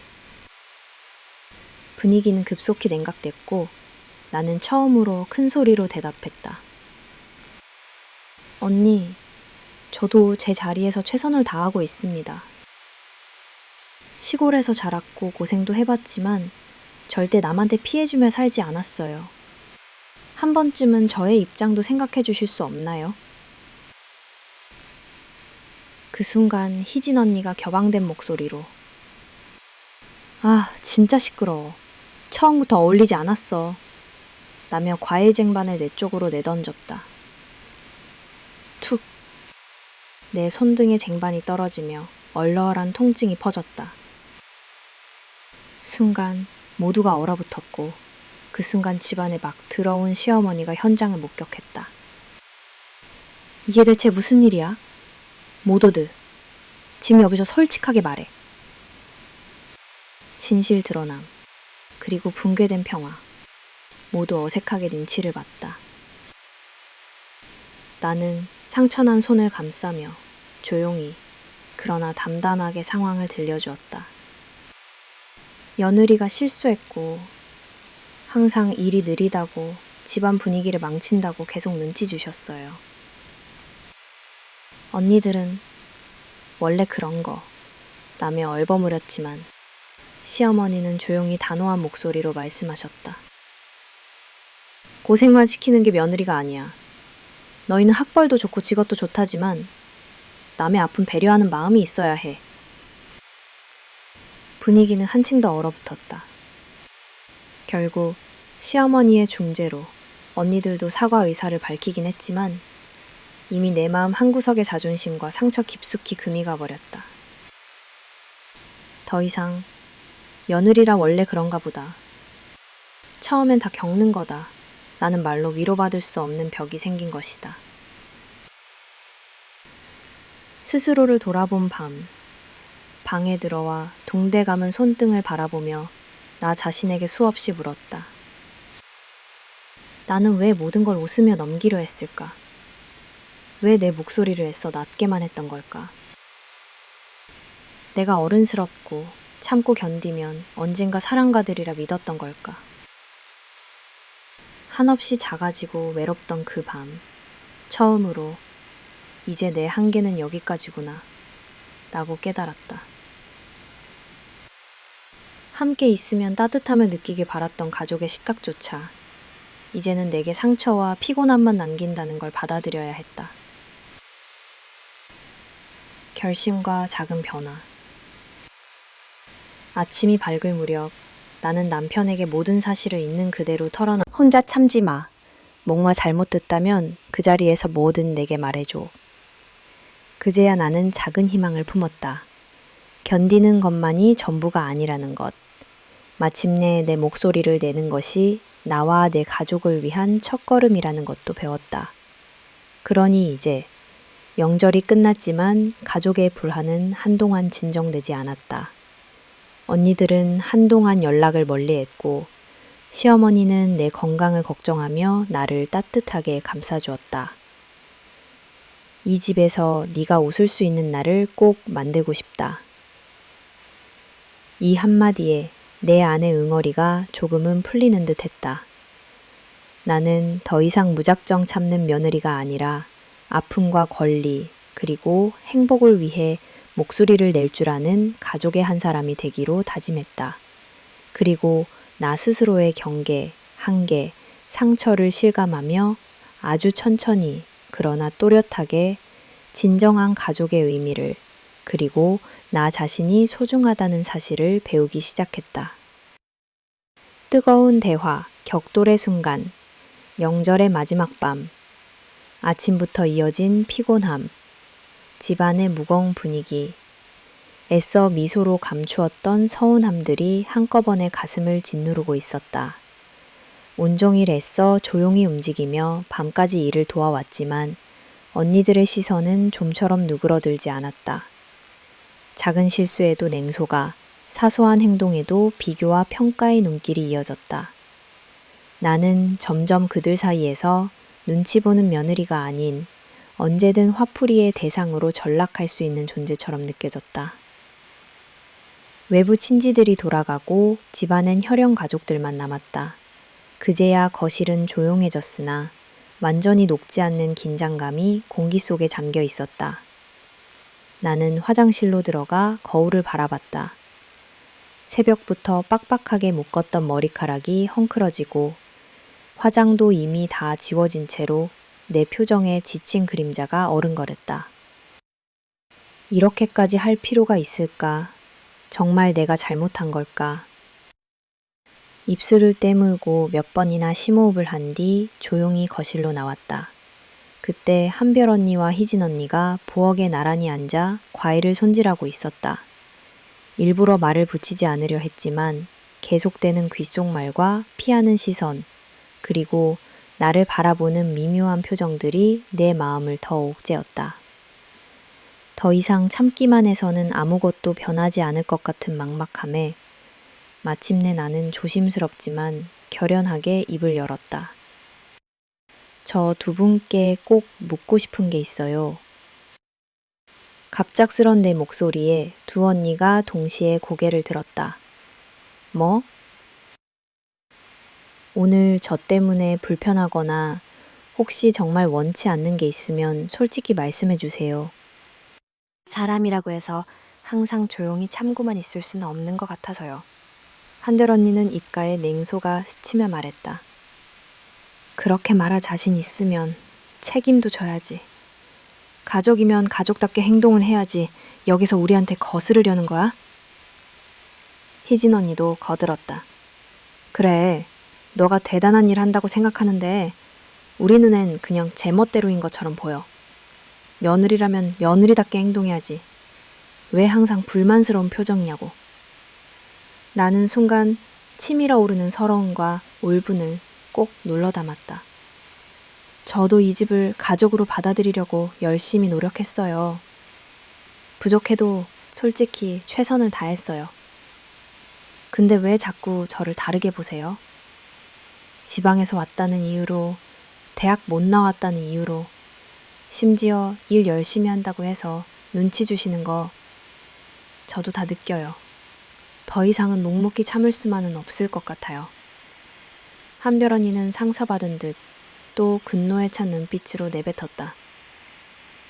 분위기는 급속히 냉각됐고 나는 처음으로 큰 소리로 대답했다. 언니, 저도 제 자리에서 최선을 다하고 있습니다. 시골에서 자랐고 고생도 해봤지만 절대 남한테 피해주며 살지 않았어요. 한 번쯤은 저의 입장도 생각해 주실 수 없나요? 그 순간 희진 언니가 격앙된 목소리로 아, 진짜 시끄러워. 처음부터 어울리지 않았어. 라며 과일 쟁반을 내 쪽으로 내던졌다. 툭. 내 손등에 쟁반이 떨어지며 얼얼한 통증이 퍼졌다. 순간 모두가 얼어붙었고 그 순간 집안에 막 들어온 시어머니가 현장을 목격했다. 이게 대체 무슨 일이야? 모두들, 지금 여기서 솔직하게 말해. 진실 드러남, 그리고 붕괴된 평화. 모두 어색하게 눈치를 봤다. 나는 상처난 손을 감싸며 조용히 그러나 담담하게 상황을 들려주었다. 며느리가 실수했고 항상 일이 느리다고 집안 분위기를 망친다고 계속 눈치 주셨어요. 언니들은 원래 그런 거 남에 얼버무렸지만 시어머니는 조용히 단호한 목소리로 말씀하셨다. 고생만 시키는 게 며느리가 아니야. 너희는 학벌도 좋고 직업도 좋다지만 남의 아픔 배려하는 마음이 있어야 해. 분위기는 한층 더 얼어붙었다. 결국 시어머니의 중재로 언니들도 사과 의사를 밝히긴 했지만 이미 내 마음 한구석의 자존심과 상처 깊숙이 금이 가버렸다. 더 이상 며느리라 원래 그런가 보다. 처음엔 다 겪는 거다. 라는 말로 위로받을 수 없는 벽이 생긴 것이다. 스스로를 돌아본 밤, 방에 들어와 동대 감은 손등을 바라보며 나 자신에게 수없이 물었다. 나는 왜 모든 걸 웃으며 넘기려 했을까? 왜 내 목소리를 애써 낮게만 했던 걸까? 내가 어른스럽고 참고 견디면 언젠가 사랑가들이라 믿었던 걸까? 한없이 작아지고 외롭던 그 밤, 처음으로 이제 내 한계는 여기까지구나 라고 깨달았다. 함께 있으면 따뜻함을 느끼길 바랐던 가족의 시각조차 이제는 내게 상처와 피곤함만 남긴다는 걸 받아들여야 했다. 결심과 작은 변화. 아침이 밝을 무렵 나는 남편에게 모든 사실을 있는 그대로 털어놓. 혼자 참지 마. 뭔가 잘못 듣다면 그 자리에서 뭐든 내게 말해줘. 그제야 나는 작은 희망을 품었다. 견디는 것만이 전부가 아니라는 것. 마침내 내 목소리를 내는 것이 나와 내 가족을 위한 첫걸음이라는 것도 배웠다. 그러니 이제 명절이 끝났지만 가족의 불화는 한동안 진정되지 않았다. 언니들은 한동안 연락을 멀리했고 시어머니는 내 건강을 걱정하며 나를 따뜻하게 감싸주었다. 이 집에서 네가 웃을 수 있는 날을 꼭 만들고 싶다. 이 한마디에 내 안의 응어리가 조금은 풀리는 듯 했다. 나는 더 이상 무작정 참는 며느리가 아니라 아픔과 권리 그리고 행복을 위해 목소리를 낼 줄 아는 가족의 한 사람이 되기로 다짐했다. 그리고 나 스스로의 경계, 한계, 상처를 실감하며 아주 천천히 그러나 또렷하게 진정한 가족의 의미를 그리고 나 자신이 소중하다는 사실을 배우기 시작했다. 뜨거운 대화, 격돌의 순간, 명절의 마지막 밤, 아침부터 이어진 피곤함, 집안의 무거운 분위기, 애써 미소로 감추었던 서운함들이 한꺼번에 가슴을 짓누르고 있었다. 온종일 애써 조용히 움직이며 밤까지 일을 도와왔지만 언니들의 시선은 좀처럼 누그러들지 않았다. 작은 실수에도 냉소가, 사소한 행동에도 비교와 평가의 눈길이 이어졌다. 나는 점점 그들 사이에서 눈치 보는 며느리가 아닌 언제든 화풀이의 대상으로 전락할 수 있는 존재처럼 느껴졌다. 외부 친지들이 돌아가고 집안엔 혈연 가족들만 남았다. 그제야 거실은 조용해졌으나 완전히 녹지 않는 긴장감이 공기 속에 잠겨 있었다. 나는 화장실로 들어가 거울을 바라봤다. 새벽부터 빡빡하게 묶었던 머리카락이 헝클어지고 화장도 이미 다 지워진 채로 내 표정에 지친 그림자가 어른거렸다. 이렇게까지 할 필요가 있을까? 정말 내가 잘못한 걸까? 입술을 떼물고 몇 번이나 심호흡을 한 뒤 조용히 거실로 나왔다. 그때 한별 언니와 희진 언니가 부엌에 나란히 앉아 과일을 손질하고 있었다. 일부러 말을 붙이지 않으려 했지만 계속되는 귓속말과 피하는 시선, 그리고 나를 바라보는 미묘한 표정들이 내 마음을 더욱 째었다. 더 이상 참기만 해서는 아무것도 변하지 않을 것 같은 막막함에 마침내 나는 조심스럽지만 결연하게 입을 열었다. 저 두 분께 꼭 묻고 싶은 게 있어요. 갑작스런 내 목소리에 두 언니가 동시에 고개를 들었다. 뭐? 오늘 저 때문에 불편하거나 혹시 정말 원치 않는 게 있으면 솔직히 말씀해 주세요. 사람이라고 해서 항상 조용히 참고만 있을 수는 없는 것 같아서요. 한들 언니는 입가에 냉소가 스치며 말했다. 그렇게 말할 자신 있으면 책임도 져야지. 가족이면 가족답게 행동은 해야지. 여기서 우리한테 거스르려는 거야? 희진 언니도 거들었다. 그래, 너가 대단한 일 한다고 생각하는데 우리 눈엔 그냥 제멋대로인 것처럼 보여. 며느리라면 며느리답게 행동해야지. 왜 항상 불만스러운 표정이냐고. 나는 순간 치밀어 오르는 서러움과 울분을 꼭 눌러 담았다. 저도 이 집을 가족으로 받아들이려고 열심히 노력했어요. 부족해도 솔직히 최선을 다했어요. 근데 왜 자꾸 저를 다르게 보세요? 지방에서 왔다는 이유로, 대학 못 나왔다는 이유로, 심지어 일 열심히 한다고 해서 눈치 주시는 거 저도 다 느껴요. 더 이상은 묵묵히 참을 수만은 없을 것 같아요. 한별 언니는 상처받은 듯 또 근노에 찬 눈빛으로 내뱉었다.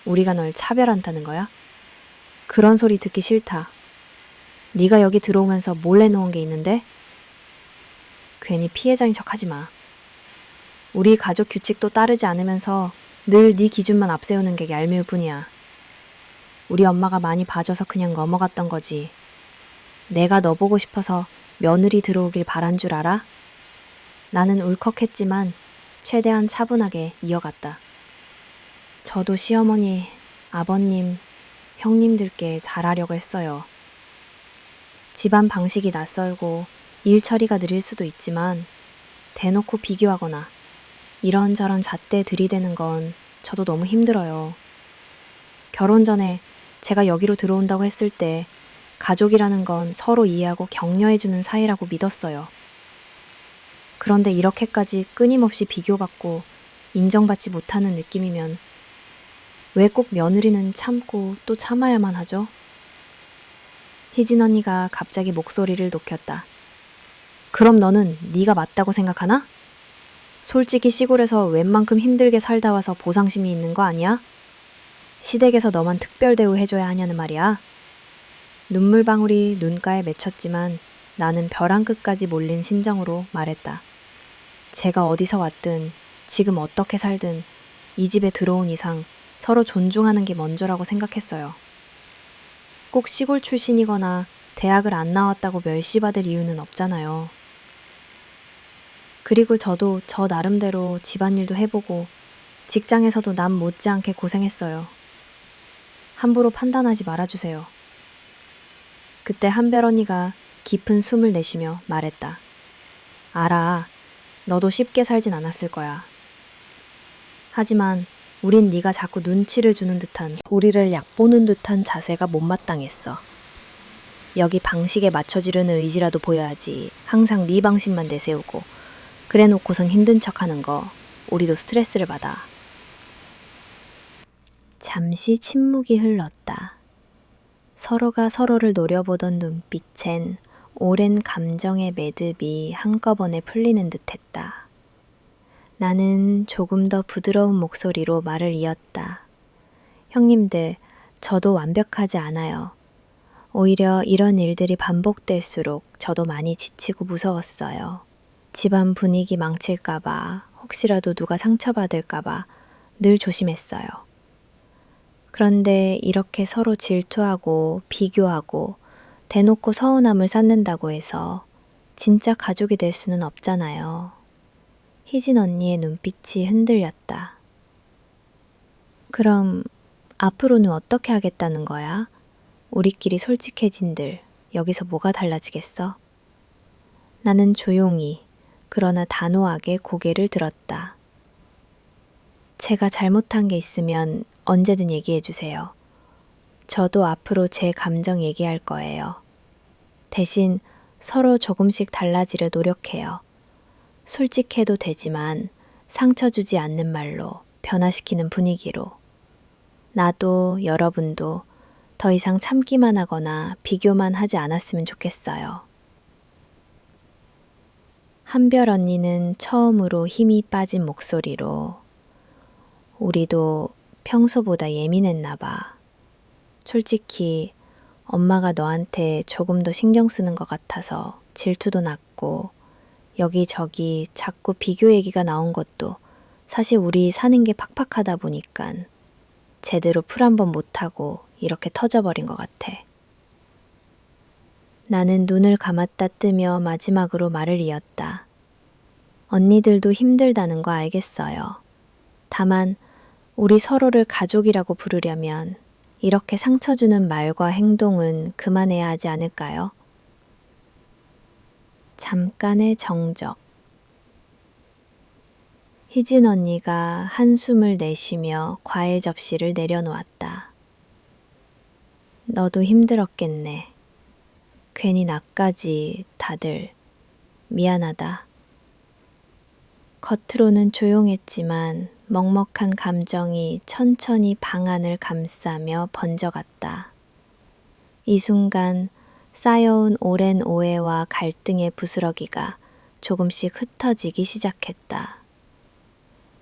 우리가 널 차별한다는 거야? 그런 소리 듣기 싫다. 네가 여기 들어오면서 몰래 놓은 게 있는데? 괜히 피해자인 척하지 마. 우리 가족 규칙도 따르지 않으면서 늘 네 기준만 앞세우는 게 얄미울 뿐이야. 우리 엄마가 많이 봐줘서 그냥 넘어갔던 거지. 내가 너 보고 싶어서 며느리 들어오길 바란 줄 알아? 나는 울컥했지만 최대한 차분하게 이어갔다. 저도 시어머니, 아버님, 형님들께 잘하려고 했어요. 집안 방식이 낯설고 일 처리가 느릴 수도 있지만 대놓고 비교하거나 이런저런 잣대 들이대는 건 저도 너무 힘들어요. 결혼 전에 제가 여기로 들어온다고 했을 때 가족이라는 건 서로 이해하고 격려해주는 사이라고 믿었어요. 그런데 이렇게까지 끊임없이 비교받고 인정받지 못하는 느낌이면 왜 꼭 며느리는 참고 또 참아야만 하죠? 희진 언니가 갑자기 목소리를 높였다. 그럼 너는 네가 맞다고 생각하나? 솔직히 시골에서 웬만큼 힘들게 살다 와서 보상심이 있는 거 아니야? 시댁에서 너만 특별 대우해줘야 하냐는 말이야. 눈물방울이 눈가에 맺혔지만 나는 벼랑 끝까지 몰린 심정으로 말했다. 제가 어디서 왔든 지금 어떻게 살든 이 집에 들어온 이상 서로 존중하는 게 먼저라고 생각했어요. 꼭 시골 출신이거나 대학을 안 나왔다고 멸시받을 이유는 없잖아요. 그리고 저도 저 나름대로 집안일도 해보고 직장에서도 남 못지않게 고생했어요. 함부로 판단하지 말아주세요. 그때 한별 언니가 깊은 숨을 내쉬며 말했다. 알아. 너도 쉽게 살진 않았을 거야. 하지만 우린 네가 자꾸 눈치를 주는 듯한, 우리를 얕보는 듯한 자세가 못마땅했어. 여기 방식에 맞춰주려는 의지라도 보여야지. 항상 네 방식만 내세우고 그래 놓고선 힘든 척하는 거 우리도 스트레스를 받아. 잠시 침묵이 흘렀다. 서로가 서로를 노려보던 눈빛엔 오랜 감정의 매듭이 한꺼번에 풀리는 듯했다. 나는 조금 더 부드러운 목소리로 말을 이었다. 형님들, 저도 완벽하지 않아요. 오히려 이런 일들이 반복될수록 저도 많이 지치고 무서웠어요. 집안 분위기 망칠까봐, 혹시라도 누가 상처받을까봐 늘 조심했어요. 그런데 이렇게 서로 질투하고 비교하고 대놓고 서운함을 쌓는다고 해서 진짜 가족이 될 수는 없잖아요. 희진 언니의 눈빛이 흔들렸다. 그럼 앞으로는 어떻게 하겠다는 거야? 우리끼리 솔직해진들 여기서 뭐가 달라지겠어? 나는 조용히 그러나 단호하게 고개를 들었다. 제가 잘못한 게 있으면 언제든 얘기해 주세요. 저도 앞으로 제 감정 얘기할 거예요. 대신 서로 조금씩 달라지려 노력해요. 솔직해도 되지만 상처 주지 않는 말로 변화시키는 분위기로. 나도 여러분도 더 이상 참기만 하거나 비교만 하지 않았으면 좋겠어요. 한별 언니는 처음으로 힘이 빠진 목소리로 우리도 평소보다 예민했나 봐. 솔직히 엄마가 너한테 조금 더 신경 쓰는 것 같아서 질투도 났고 여기저기 자꾸 비교 얘기가 나온 것도 사실 우리 사는 게 팍팍하다 보니깐 제대로 풀 한 번 못하고 이렇게 터져버린 것 같아. 나는 눈을 감았다 뜨며 마지막으로 말을 이었다. 언니들도 힘들다는 거 알겠어요. 다만 우리 서로를 가족이라고 부르려면 이렇게 상처 주는 말과 행동은 그만해야 하지 않을까요? 잠깐의 정적. 희진 언니가 한숨을 내쉬며 과일 접시를 내려놓았다. 너도 힘들었겠네. 괜히 나까지 다들 미안하다. 겉으로는 조용했지만 먹먹한 감정이 천천히 방 안을 감싸며 번져갔다. 이 순간 쌓여온 오랜 오해와 갈등의 부스러기가 조금씩 흩어지기 시작했다.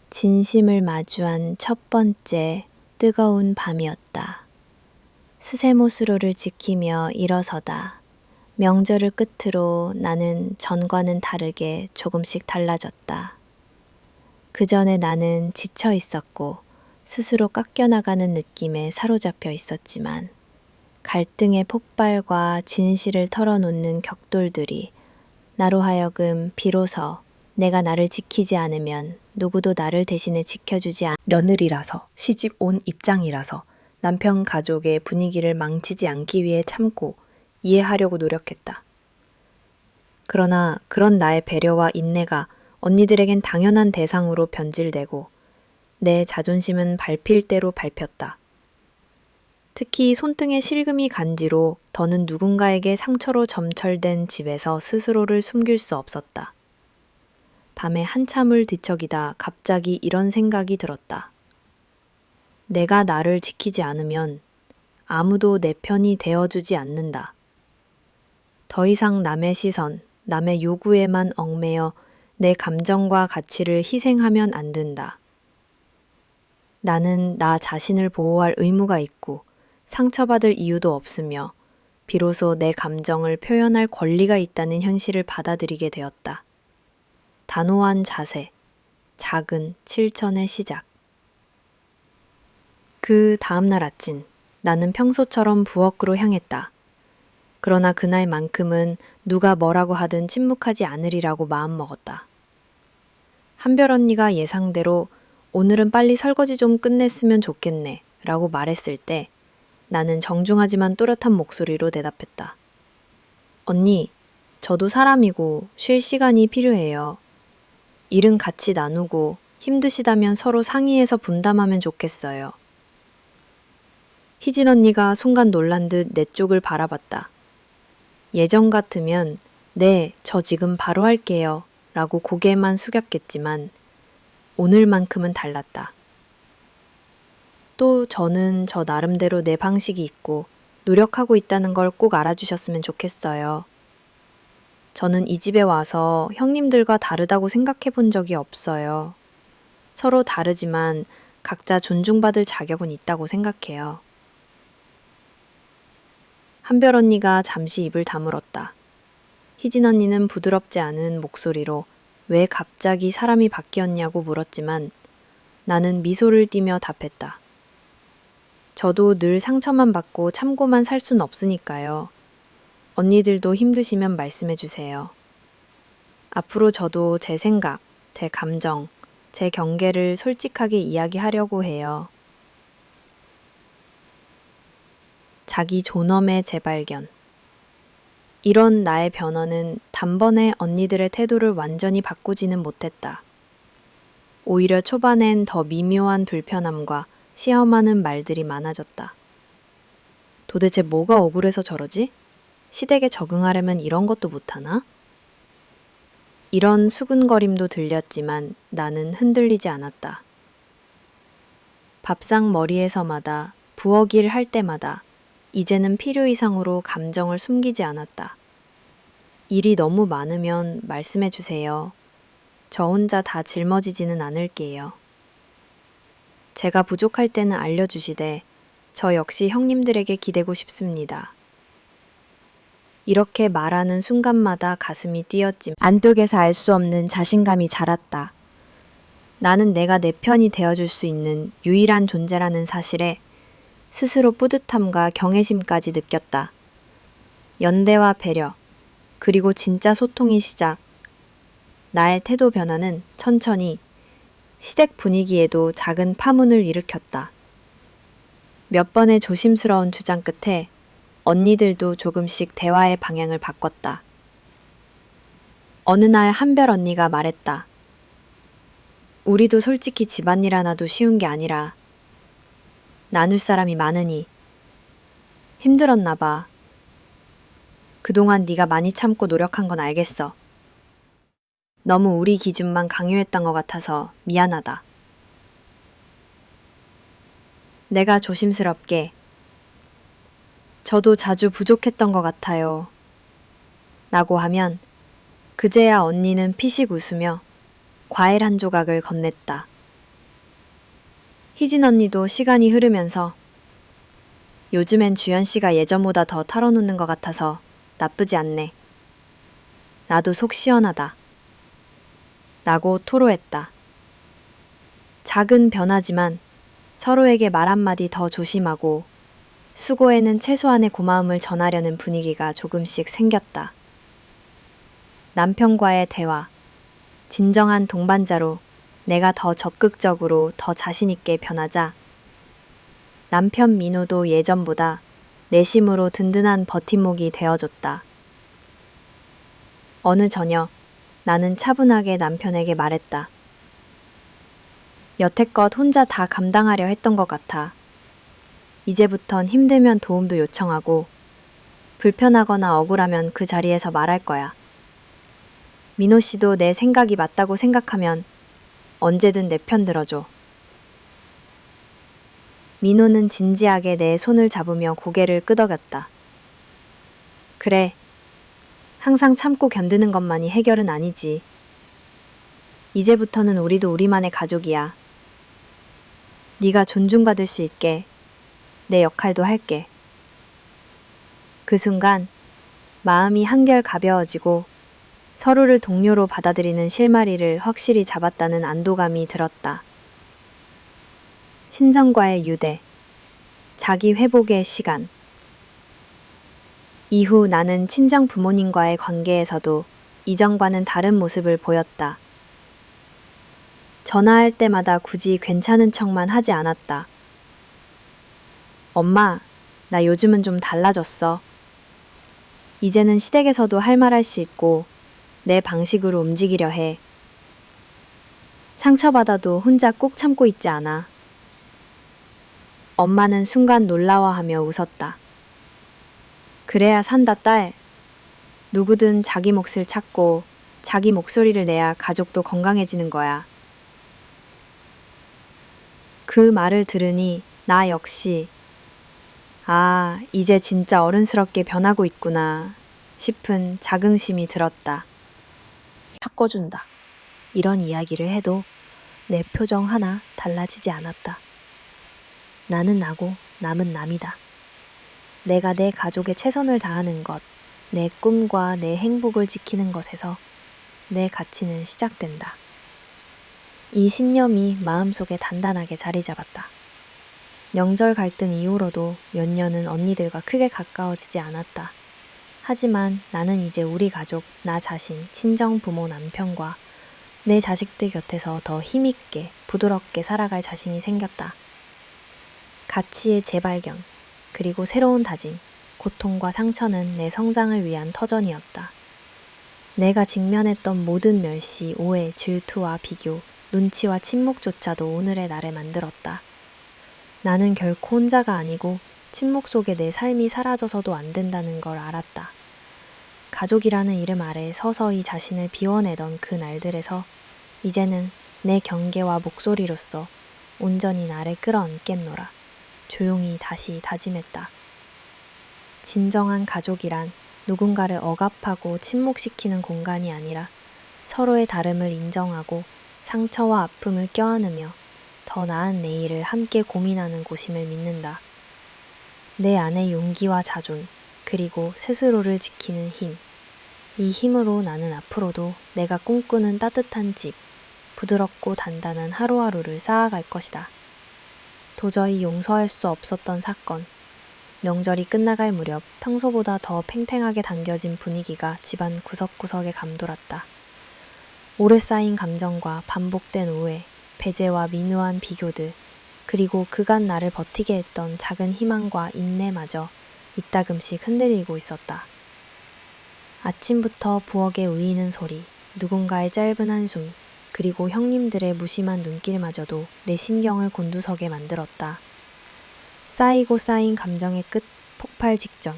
진심을 마주한 첫 번째 뜨거운 밤이었다. 스세모스로를 지키며 일어서다. 명절을 끝으로 나는 전과는 다르게 조금씩 달라졌다. 그 전에 나는 지쳐 있었고 스스로 깎여나가는 느낌에 사로잡혀 있었지만 갈등의 폭발과 진실을 털어놓는 격돌들이 나로 하여금 비로소 내가 나를 지키지 않으면 누구도 나를 대신에 지켜주지 않... 며느리라서 시집 온 입장이라서 남편 가족의 분위기를 망치지 않기 위해 참고 이해하려고 노력했다. 그러나 그런 나의 배려와 인내가 언니들에겐 당연한 대상으로 변질되고 내 자존심은 밟힐 대로 밟혔다. 특히 손등에 실금이 간지로 더는 누군가에게 상처로 점철된 집에서 스스로를 숨길 수 없었다. 밤에 한참을 뒤척이다 갑자기 이런 생각이 들었다. 내가 나를 지키지 않으면 아무도 내 편이 되어주지 않는다. 더 이상 남의 시선, 남의 요구에만 얽매여 내 감정과 가치를 희생하면 안 된다. 나는 나 자신을 보호할 의무가 있고 상처받을 이유도 없으며 비로소 내 감정을 표현할 권리가 있다는 현실을 받아들이게 되었다. 단호한 자세, 작은 실천의 시작. 그 다음날 아침, 나는 평소처럼 부엌으로 향했다. 그러나 그날만큼은 누가 뭐라고 하든 침묵하지 않으리라고 마음먹었다. 한별 언니가 예상대로 오늘은 빨리 설거지 좀 끝냈으면 좋겠네 라고 말했을 때 나는 정중하지만 또렷한 목소리로 대답했다. 언니, 저도 사람이고 쉴 시간이 필요해요. 일은 같이 나누고 힘드시다면 서로 상의해서 분담하면 좋겠어요. 희진 언니가 순간 놀란 듯 내 쪽을 바라봤다. 예전 같으면 네, 저 지금 바로 할게요 라고 고개만 숙였겠지만 오늘만큼은 달랐다. 또 저는 저 나름대로 내 방식이 있고 노력하고 있다는 걸 꼭 알아주셨으면 좋겠어요. 저는 이 집에 와서 형님들과 다르다고 생각해 본 적이 없어요. 서로 다르지만 각자 존중받을 자격은 있다고 생각해요. 한별 언니가 잠시 입을 다물었다. 희진 언니는 부드럽지 않은 목소리로 왜 갑자기 사람이 바뀌었냐고 물었지만 나는 미소를 띠며 답했다. 저도 늘 상처만 받고 참고만 살 순 없으니까요. 언니들도 힘드시면 말씀해 주세요. 앞으로 저도 제 생각, 제 감정, 제 경계를 솔직하게 이야기하려고 해요. 자기 존엄의 재발견. 이런 나의 변화는 단번에 언니들의 태도를 완전히 바꾸지는 못했다. 오히려 초반엔 더 미묘한 불편함과 시험하는 말들이 많아졌다. 도대체 뭐가 억울해서 저러지? 시댁에 적응하려면 이런 것도 못하나? 이런 수근거림도 들렸지만 나는 흔들리지 않았다. 밥상 머리에서마다 부엌 일 할 때마다 이제는 필요 이상으로 감정을 숨기지 않았다. 일이 너무 많으면 말씀해 주세요. 저 혼자 다 짊어지지는 않을게요. 제가 부족할 때는 알려주시되 저 역시 형님들에게 기대고 싶습니다. 이렇게 말하는 순간마다 가슴이 뛰었지만 안독에서 알 수 없는 자신감이 자랐다. 나는 내가 내 편이 되어줄 수 있는 유일한 존재라는 사실에 스스로 뿌듯함과 경외심까지 느꼈다. 연대와 배려, 그리고 진짜 소통의 시작. 나의 태도 변화는 천천히 시댁 분위기에도 작은 파문을 일으켰다. 몇 번의 조심스러운 주장 끝에 언니들도 조금씩 대화의 방향을 바꿨다. 어느 날 한별 언니가 말했다. 우리도 솔직히 집안일 하나도 쉬운 게 아니라 나눌 사람이 많으니 힘들었나 봐. 그동안 네가 많이 참고 노력한 건 알겠어. 너무 우리 기준만 강요했던 것 같아서 미안하다. 내가 조심스럽게 저도 자주 부족했던 것 같아요. 라고 하면 그제야 언니는 피식 웃으며 과일 한 조각을 건넸다. 희진 언니도 시간이 흐르면서 요즘엔 주연 씨가 예전보다 더 털어놓는 것 같아서 나쁘지 않네. 나도 속 시원하다. 라고 토로했다. 작은 변화지만 서로에게 말 한마디 더 조심하고 수고에는 최소한의 고마움을 전하려는 분위기가 조금씩 생겼다. 남편과의 대화, 진정한 동반자로 내가 더 적극적으로 더 자신있게 변하자 남편 민호도 예전보다 내심으로 든든한 버팀목이 되어줬다. 어느 저녁 나는 차분하게 남편에게 말했다. 여태껏 혼자 다 감당하려 했던 것 같아. 이제부턴 힘들면 도움도 요청하고 불편하거나 억울하면 그 자리에서 말할 거야. 민호 씨도 내 생각이 맞다고 생각하면 언제든 내 편 들어줘. 민호는 진지하게 내 손을 잡으며 고개를 끄덕였다. 그래, 항상 참고 견디는 것만이 해결은 아니지. 이제부터는 우리도 우리만의 가족이야. 네가 존중받을 수 있게 내 역할도 할게. 그 순간 마음이 한결 가벼워지고 서로를 동료로 받아들이는 실마리를 확실히 잡았다는 안도감이 들었다. 친정과의 유대, 자기 회복의 시간. 이후 나는 친정 부모님과의 관계에서도 이전과는 다른 모습을 보였다. 전화할 때마다 굳이 괜찮은 척만 하지 않았다. 엄마, 나 요즘은 좀 달라졌어. 이제는 시댁에서도 할 말 할 수 있고 내 방식으로 움직이려 해. 상처받아도 혼자 꾹 참고 있지 않아. 엄마는 순간 놀라워하며 웃었다. 그래야 산다, 딸. 누구든 자기 몫을 찾고 자기 목소리를 내야 가족도 건강해지는 거야. 그 말을 들으니 나 역시 아, 이제 진짜 어른스럽게 변하고 있구나 싶은 자긍심이 들었다. 바꿔준다. 이런 이야기를 해도 내 표정 하나 달라지지 않았다. 나는 나고 남은 남이다. 내가 내 가족에 최선을 다하는 것, 내 꿈과 내 행복을 지키는 것에서 내 가치는 시작된다. 이 신념이 마음속에 단단하게 자리 잡았다. 명절 갈등 이후로도 몇 년은 언니들과 크게 가까워지지 않았다. 하지만 나는 이제 우리 가족, 나 자신, 친정 부모 남편과 내 자식들 곁에서 더 힘있게, 부드럽게 살아갈 자신이 생겼다. 가치의 재발견, 그리고 새로운 다짐, 고통과 상처는 내 성장을 위한 터전이었다. 내가 직면했던 모든 멸시, 오해, 질투와 비교, 눈치와 침묵조차도 오늘의 나를 만들었다. 나는 결코 혼자가 아니고 침묵 속에 내 삶이 사라져서도 안 된다는 걸 알았다. 가족이라는 이름 아래 서서히 자신을 비워내던 그 날들에서 이제는 내 경계와 목소리로서 온전히 나를 끌어안겠노라. 조용히 다시 다짐했다. 진정한 가족이란 누군가를 억압하고 침묵시키는 공간이 아니라 서로의 다름을 인정하고 상처와 아픔을 껴안으며 더 나은 내일을 함께 고민하는 곳임을 믿는다. 내 안의 용기와 자존, 그리고 스스로를 지키는 힘. 이 힘으로 나는 앞으로도 내가 꿈꾸는 따뜻한 집, 부드럽고 단단한 하루하루를 쌓아갈 것이다. 도저히 용서할 수 없었던 사건. 명절이 끝나갈 무렵 평소보다 더 팽팽하게 당겨진 분위기가 집안 구석구석에 감돌았다. 오래 쌓인 감정과 반복된 오해, 배제와 미묘한 비교들, 그리고 그간 나를 버티게 했던 작은 희망과 인내마저 이따금씩 흔들리고 있었다. 아침부터 부엌에 우이는 소리, 누군가의 짧은 한숨, 그리고 형님들의 무심한 눈길마저도 내 심경을 곤두서게 만들었다. 쌓이고 쌓인 감정의 끝 폭발 직전.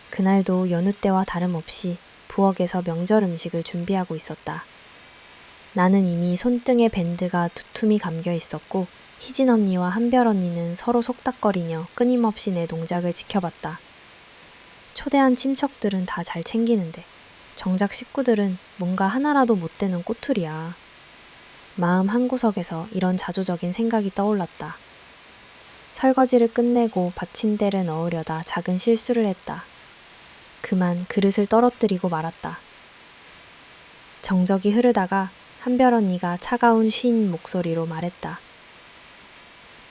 그날도 여느 때와 다름없이 부엌에서 명절 음식을 준비하고 있었다. 나는 이미 손등에 밴드가 두툼히 감겨 있었고 희진 언니와 한별 언니는 서로 속닥거리며 끊임없이 내 동작을 지켜봤다. 초대한 친척들은 다 잘 챙기는데 정작 식구들은 뭔가 하나라도 못 되는 꼬투리야. 마음 한구석에서 이런 자조적인 생각이 떠올랐다. 설거지를 끝내고 받침대를 넣으려다 작은 실수를 했다. 그만 그릇을 떨어뜨리고 말았다. 정적이 흐르다가 한별 언니가 차가운 쉰 목소리로 말했다.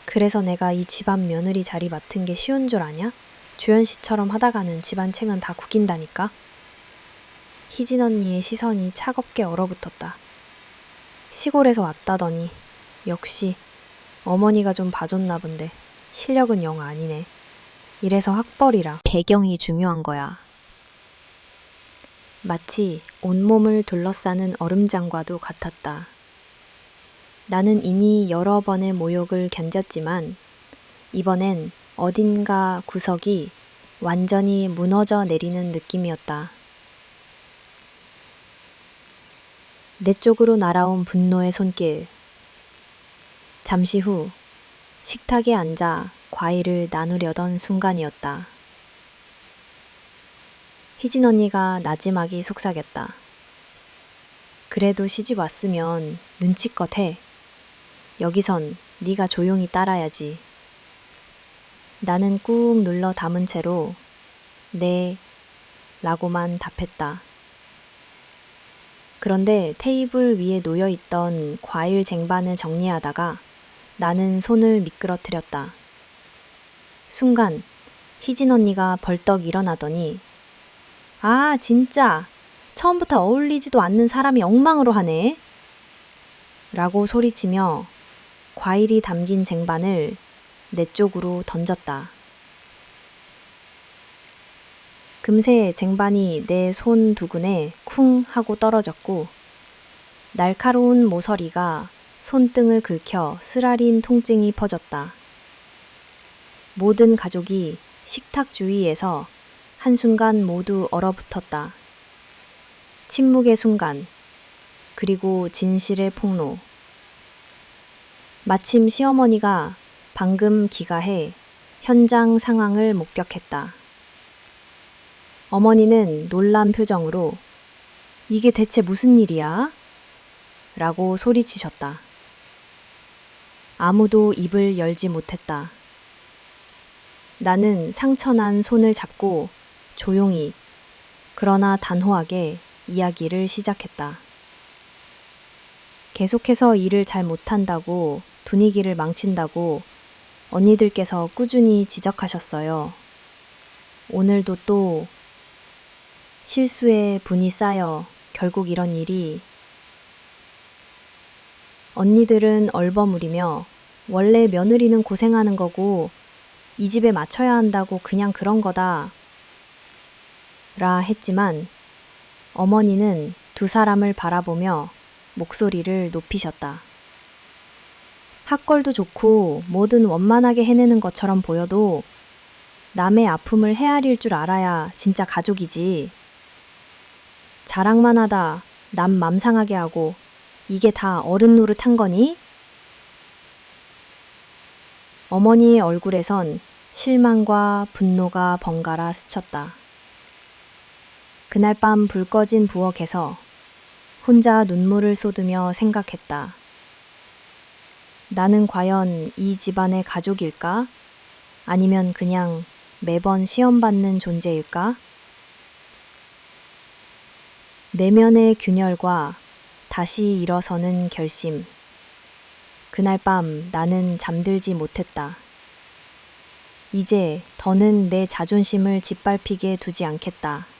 그래서 내가 이 집안 며느리 자리 맡은 게 쉬운 줄 아냐? 주연 씨처럼 하다가는 집안챙은 다 구긴다니까? 희진 언니의 시선이 차갑게 얼어붙었다. 시골에서 왔다더니 역시 어머니가 좀 봐줬나 본데 실력은 영 아니네. 이래서 학벌이라 배경이 중요한 거야. 마치 온몸을 둘러싸는 얼음장과도 같았다. 나는 이미 여러 번의 모욕을 견뎠지만 이번엔 어딘가 구석이 완전히 무너져 내리는 느낌이었다. 내 쪽으로 날아온 분노의 손길. 잠시 후 식탁에 앉아 과일을 나누려던 순간이었다. 희진 언니가 나지막이 속삭였다. 그래도 시집 왔으면 눈치껏 해. 여기선 네가 조용히 따라야지. 나는 꾹 눌러 담은 채로 네 라고만 답했다. 그런데 테이블 위에 놓여있던 과일 쟁반을 정리하다가 나는 손을 미끄러뜨렸다. 순간 희진 언니가 벌떡 일어나더니 아 진짜 처음부터 어울리지도 않는 사람이 엉망으로 하네 라고 소리치며 과일이 담긴 쟁반을 내 쪽으로 던졌다. 금세 쟁반이 내 손 두근에 쿵 하고 떨어졌고 날카로운 모서리가 손등을 긁혀 쓰라린 통증이 퍼졌다. 모든 가족이 식탁 주위에서 한순간 모두 얼어붙었다. 침묵의 순간, 그리고 진실의 폭로. 마침 시어머니가 방금 귀가해 현장 상황을 목격했다. 어머니는 놀란 표정으로 이게 대체 무슨 일이야? 라고 소리치셨다. 아무도 입을 열지 못했다. 나는 상처난 손을 잡고 조용히 그러나 단호하게 이야기를 시작했다. 계속해서 일을 잘 못한다고 분위기를 망친다고 언니들께서 꾸준히 지적하셨어요. 오늘도 또 실수에 분이 쌓여 결국 이런 일이. 언니들은 얼버무리며 원래 며느리는 고생하는 거고 이 집에 맞춰야 한다고 그냥 그런 거다 라 했지만 어머니는 두 사람을 바라보며 목소리를 높이셨다. 학벌도 좋고 뭐든 원만하게 해내는 것처럼 보여도 남의 아픔을 헤아릴 줄 알아야 진짜 가족이지. 자랑만 하다 남 맘 상하게 하고 이게 다 어른 노릇한 거니? 어머니의 얼굴에선 실망과 분노가 번갈아 스쳤다. 그날 밤 불 꺼진 부엌에서 혼자 눈물을 쏟으며 생각했다. 나는 과연 이 집안의 가족일까? 아니면 그냥 매번 시험받는 존재일까? 내면의 균열과 다시 일어서는 결심. 그날 밤 나는 잠들지 못했다. 이제 더는 내 자존심을 짓밟히게 두지 않겠다.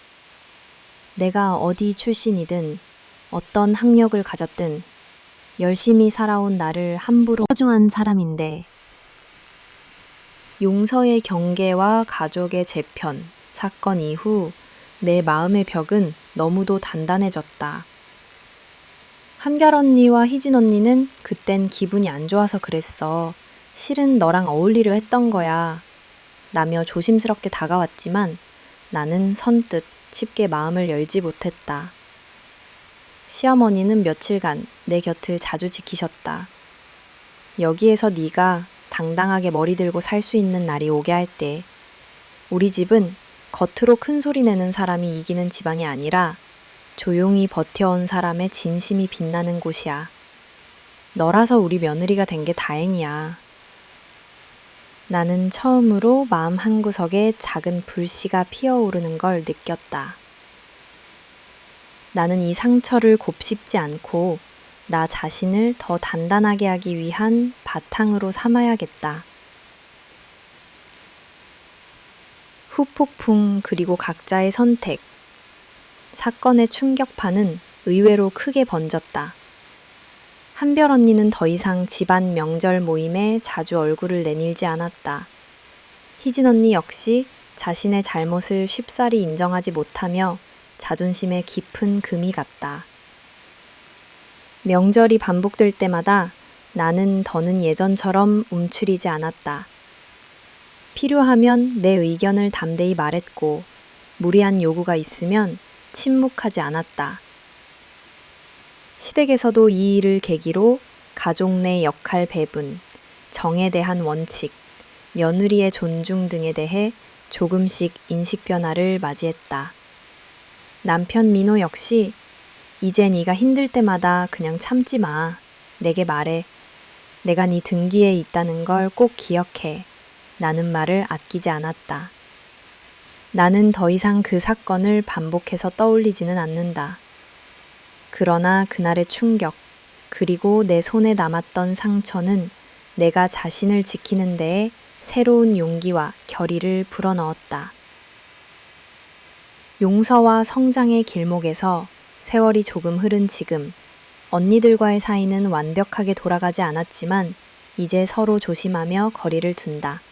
내가 어디 출신이든 어떤 학력을 가졌든 열심히 살아온 나를 함부로 허중한 사람인데 용서의 경계와 가족의 재편, 사건 이후 내 마음의 벽은 너무도 단단해졌다. 한결 언니와 희진 언니는 그땐 기분이 안 좋아서 그랬어. 실은 너랑 어울리려 했던 거야. 라며 조심스럽게 다가왔지만 나는 선뜻 쉽게 마음을 열지 못했다. 시어머니는 며칠간 내 곁을 자주 지키셨다. 여기에서 네가 당당하게 머리 들고 살 수 있는 날이 오게 할 때 우리 집은 겉으로 큰 소리 내는 사람이 이기는 집안이 아니라 조용히 버텨온 사람의 진심이 빛나는 곳이야. 너라서 우리 며느리가 된 게 다행이야. 나는 처음으로 마음 한구석에 작은 불씨가 피어오르는 걸 느꼈다. 나는 이 상처를 곱씹지 않고 나 자신을 더 단단하게 하기 위한 바탕으로 삼아야겠다. 후폭풍 그리고 각자의 선택. 사건의 충격파는 의외로 크게 번졌다. 한별 언니는 더 이상 집안 명절 모임에 자주 얼굴을 내밀지 않았다. 희진 언니 역시 자신의 잘못을 쉽사리 인정하지 못하며 자존심에 깊은 금이 갔다. 명절이 반복될 때마다 나는 더는 예전처럼 움츠리지 않았다. 필요하면 내 의견을 담대히 말했고 무리한 요구가 있으면 침묵하지 않았다. 시댁에서도 이 일을 계기로 가족 내 역할 배분, 정에 대한 원칙, 며느리의 존중 등에 대해 조금씩 인식 변화를 맞이했다. 남편 민호 역시 이제 네가 힘들 때마다 그냥 참지 마. 내게 말해. 내가 네 등기에 있다는 걸 꼭 기억해. 나는 말을 아끼지 않았다. 나는 더 이상 그 사건을 반복해서 떠올리지는 않는다. 그러나 그날의 충격, 그리고 내 손에 남았던 상처는 내가 자신을 지키는 데에 새로운 용기와 결의를 불어넣었다. 용서와 성장의 길목에서 세월이 조금 흐른 지금, 언니들과의 사이는 완벽하게 돌아가지 않았지만 이제 서로 조심하며 거리를 둔다.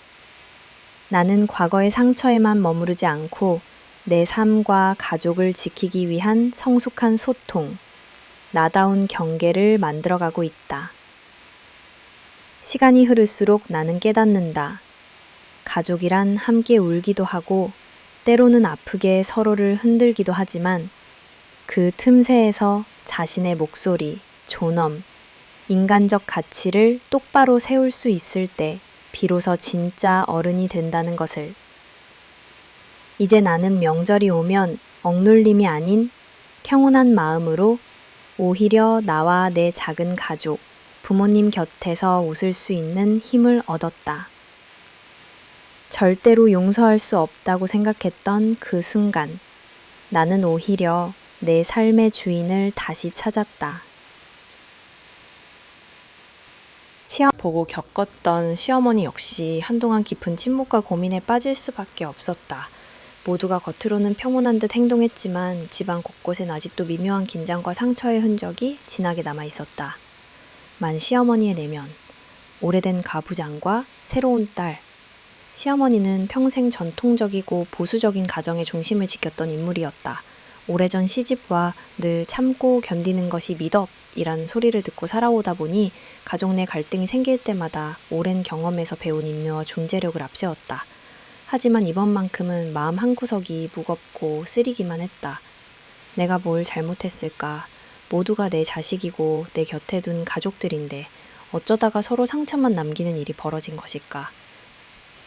나는 과거의 상처에만 머무르지 않고 내 삶과 가족을 지키기 위한 성숙한 소통, 나다운 경계를 만들어가고 있다. 시간이 흐를수록 나는 깨닫는다. 가족이란 함께 울기도 하고 때로는 아프게 서로를 흔들기도 하지만 그 틈새에서 자신의 목소리, 존엄, 인간적 가치를 똑바로 세울 수 있을 때 비로소 진짜 어른이 된다는 것을. 이제 나는 명절이 오면 억눌림이 아닌 평온한 마음으로 오히려 나와 내 작은 가족, 부모님 곁에서 웃을 수 있는 힘을 얻었다. 절대로 용서할 수 없다고 생각했던 그 순간, 나는 오히려 내 삶의 주인을 다시 찾았다. 시험 보고 겪었던 시어머니 역시 한동안 깊은 침묵과 고민에 빠질 수밖에 없었다. 모두가 겉으로는 평온한 듯 행동했지만 집안 곳곳엔 아직도 미묘한 긴장과 상처의 흔적이 진하게 남아 있었다. 만 시어머니의 내면, 오래된 가부장과 새로운 딸. 시어머니는 평생 전통적이고 보수적인 가정의 중심을 지켰던 인물이었다. 오래전 시집와 늘 참고 견디는 것이 미덕이란 소리를 듣고 살아오다 보니 가족 내 갈등이 생길 때마다 오랜 경험에서 배운 인내와 중재력을 앞세웠다. 하지만 이번만큼은 마음 한구석이 무겁고 쓰리기만 했다. 내가 뭘 잘못했을까? 모두가 내 자식이고 내 곁에 둔 가족들인데 어쩌다가 서로 상처만 남기는 일이 벌어진 것일까?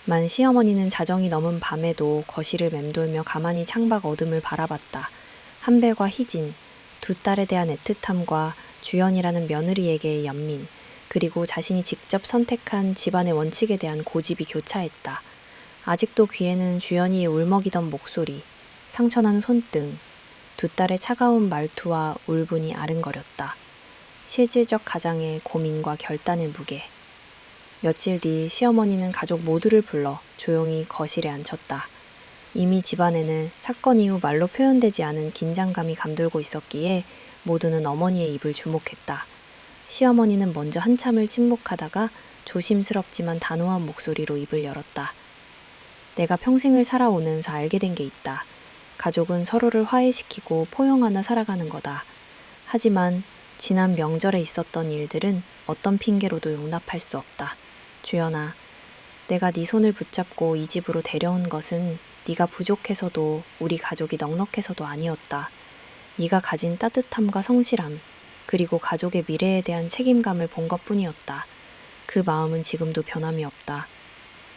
만 시어머니는 자정이 넘은 밤에도 거실을 맴돌며 가만히 창밖 어둠을 바라봤다. 한별과 희진, 두 딸에 대한 애틋함과 주연이라는 며느리에게의 연민, 그리고 자신이 직접 선택한 집안의 원칙에 대한 고집이 교차했다. 아직도 귀에는 주연이의 울먹이던 목소리, 상처난 손등, 두 딸의 차가운 말투와 울분이 아른거렸다. 실질적 가장의 고민과 결단의 무게. 며칠 뒤 시어머니는 가족 모두를 불러 조용히 거실에 앉혔다. 이미 집안에는 사건 이후 말로 표현되지 않은 긴장감이 감돌고 있었기에 모두는 어머니의 입을 주목했다. 시어머니는 먼저 한참을 침묵하다가 조심스럽지만 단호한 목소리로 입을 열었다. 내가 평생을 살아오면서 알게 된 게 있다. 가족은 서로를 화해시키고 포용하며 살아가는 거다. 하지만 지난 명절에 있었던 일들은 어떤 핑계로도 용납할 수 없다. 주연아, 내가 네 손을 붙잡고 이 집으로 데려온 것은 네가 부족해서도 우리 가족이 넉넉해서도 아니었다. 네가 가진 따뜻함과 성실함, 그리고 가족의 미래에 대한 책임감을 본 것뿐이었다. 그 마음은 지금도 변함이 없다.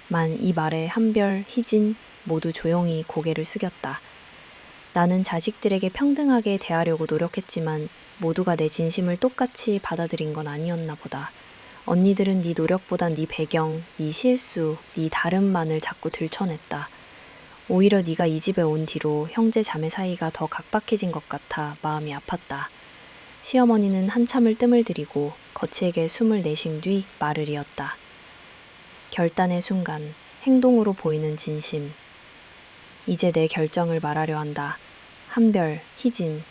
만 이 말에 한별, 희진 모두 조용히 고개를 숙였다. 나는 자식들에게 평등하게 대하려고 노력했지만 모두가 내 진심을 똑같이 받아들인 건 아니었나 보다. 언니들은 네 노력보단 네 배경, 네 실수, 네 다름만을 자꾸 들춰냈다. 오히려 네가 이 집에 온 뒤로 형제 자매 사이가 더 각박해진 것 같아 마음이 아팠다. 시어머니는 한참을 뜸을 들이고 거칠게 숨을 내쉰 뒤 말을 이었다. 결단의 순간, 행동으로 보이는 진심. 이제 내 결정을 말하려 한다. 한별, 희진,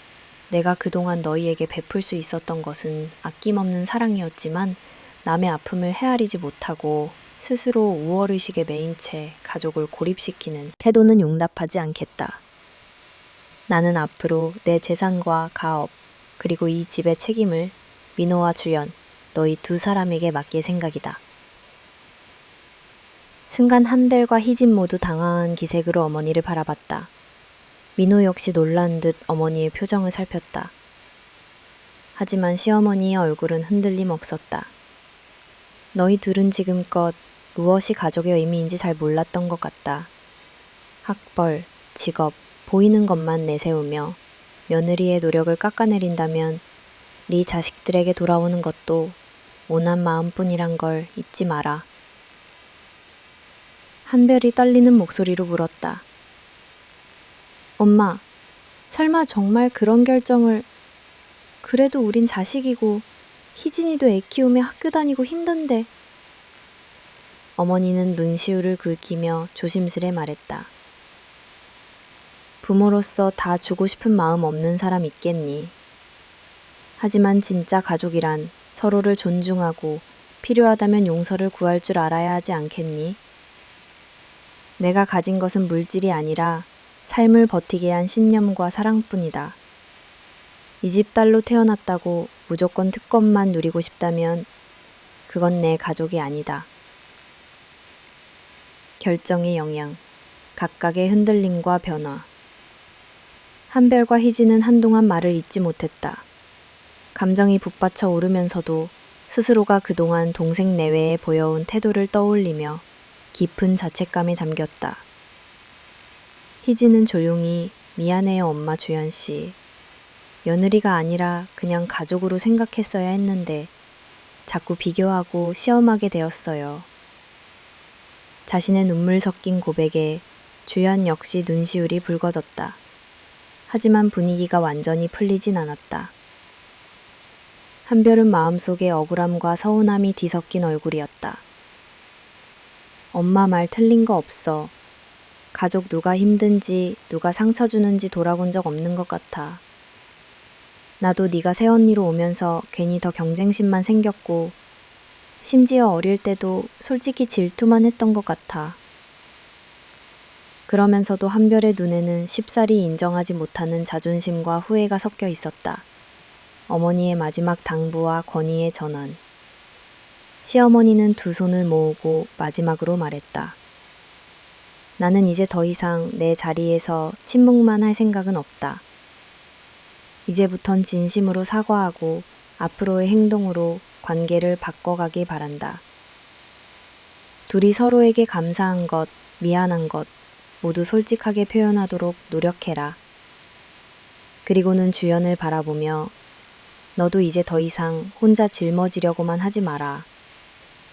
내가 그동안 너희에게 베풀 수 있었던 것은 아낌없는 사랑이었지만 남의 아픔을 헤아리지 못하고 스스로 우월의식에 매인 채 가족을 고립시키는 태도는 용납하지 않겠다. 나는 앞으로 내 재산과 가업, 그리고 이 집의 책임을 민호와 주연, 너희 두 사람에게 맡길 생각이다. 순간 한별과 희진 모두 당황한 기색으로 어머니를 바라봤다. 민호 역시 놀란 듯 어머니의 표정을 살폈다. 하지만 시어머니의 얼굴은 흔들림 없었다. 너희 둘은 지금껏 무엇이 가족의 의미인지 잘 몰랐던 것 같다. 학벌, 직업, 보이는 것만 내세우며 며느리의 노력을 깎아내린다면 네 자식들에게 돌아오는 것도 온한 마음뿐이란 걸 잊지 마라. 한별이 떨리는 목소리로 물었다. 엄마, 설마 정말 그런 결정을... 그래도 우린 자식이고 희진이도 애 키우며 학교 다니고 힘든데. 어머니는 눈시울을 긁히며 조심스레 말했다. 부모로서 다 주고 싶은 마음 없는 사람 있겠니? 하지만 진짜 가족이란 서로를 존중하고 필요하다면 용서를 구할 줄 알아야 하지 않겠니? 내가 가진 것은 물질이 아니라 삶을 버티게 한 신념과 사랑뿐이다. 이 집 딸로 태어났다고 무조건 특권만 누리고 싶다면 그건 내 가족이 아니다. 결정의 영향, 각각의 흔들림과 변화. 한별과 희진은 한동안 말을 잇지 못했다. 감정이 북받쳐 오르면서도 스스로가 그동안 동생 내외에 보여온 태도를 떠올리며 깊은 자책감에 잠겼다. 희진은 조용히 미안해요 엄마 주연씨. 며느리가 아니라 그냥 가족으로 생각했어야 했는데 자꾸 비교하고 시험하게 되었어요. 자신의 눈물 섞인 고백에 주연 역시 눈시울이 붉어졌다. 하지만 분위기가 완전히 풀리진 않았다. 한별은 마음속에 억울함과 서운함이 뒤섞인 얼굴이었다. 엄마 말 틀린 거 없어. 가족 누가 힘든지 누가 상처 주는지 돌아본 적 없는 것 같아. 나도 네가 새언니로 오면서 괜히 더 경쟁심만 생겼고 심지어 어릴 때도 솔직히 질투만 했던 것 같아. 그러면서도 한별의 눈에는 쉽사리 인정하지 못하는 자존심과 후회가 섞여 있었다. 어머니의 마지막 당부와 권위의 전환. 시어머니는 두 손을 모으고 마지막으로 말했다. 나는 이제 더 이상 내 자리에서 침묵만 할 생각은 없다. 이제부턴 진심으로 사과하고 앞으로의 행동으로 관계를 바꿔가길 바란다. 둘이 서로에게 감사한 것, 미안한 것 모두 솔직하게 표현하도록 노력해라. 그리고는 주연을 바라보며 너도 이제 더 이상 혼자 짊어지려고만 하지 마라.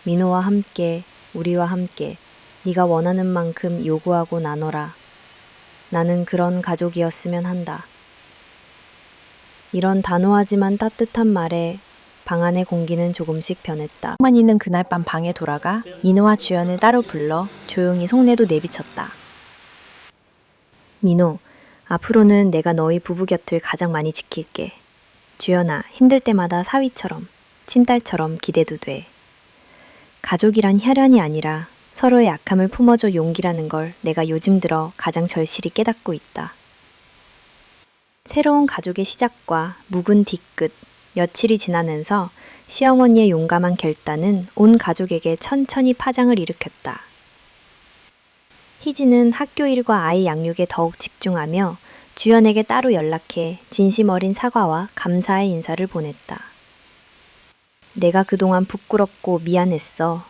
민호와 함께, 우리와 함께 네가 원하는 만큼 요구하고 나눠라. 나는 그런 가족이었으면 한다. 이런 단호하지만 따뜻한 말에 방 안의 공기는 조금씩 변했다. 어머니는 그날 밤 방에 돌아가 민호와 주연을 따로 불러 조용히 속내도 내비쳤다. 민호, 앞으로는 내가 너희 부부 곁을 가장 많이 지킬게. 주연아, 힘들 때마다 사위처럼, 친딸처럼 기대도 돼. 가족이란 혈연이 아니라 서로의 약함을 품어줘 용기라는 걸 내가 요즘 들어 가장 절실히 깨닫고 있다. 새로운 가족의 시작과 묵은 뒤끝, 며칠이 지나면서 시어머니의 용감한 결단은 온 가족에게 천천히 파장을 일으켰다. 희진은 학교 일과 아이 양육에 더욱 집중하며 주연에게 따로 연락해 진심 어린 사과와 감사의 인사를 보냈다. 내가 그동안 부끄럽고 미안했어.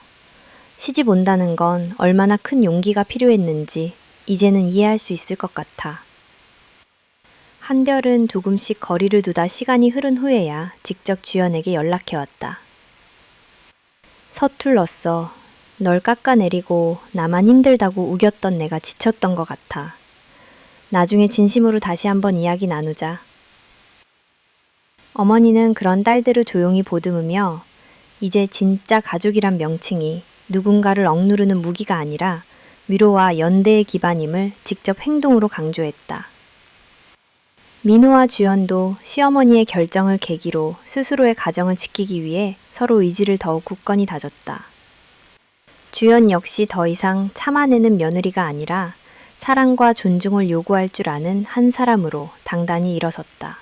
시집 온다는 건 얼마나 큰 용기가 필요했는지 이제는 이해할 수 있을 것 같아. 한별은 조금씩 거리를 두다 시간이 흐른 후에야 직접 주연에게 연락해왔다. 서툴렀어. 널 깎아내리고 나만 힘들다고 우겼던 내가 지쳤던 것 같아. 나중에 진심으로 다시 한번 이야기 나누자. 어머니는 그런 딸들을 조용히 보듬으며 이제 진짜 가족이란 명칭이 누군가를 억누르는 무기가 아니라 위로와 연대의 기반임을 직접 행동으로 강조했다. 민호와 주연도 시어머니의 결정을 계기로 스스로의 가정을 지키기 위해 서로 의지를 더욱 굳건히 다졌다. 주연 역시 더 이상 참아내는 며느리가 아니라 사랑과 존중을 요구할 줄 아는 한 사람으로 당당히 일어섰다.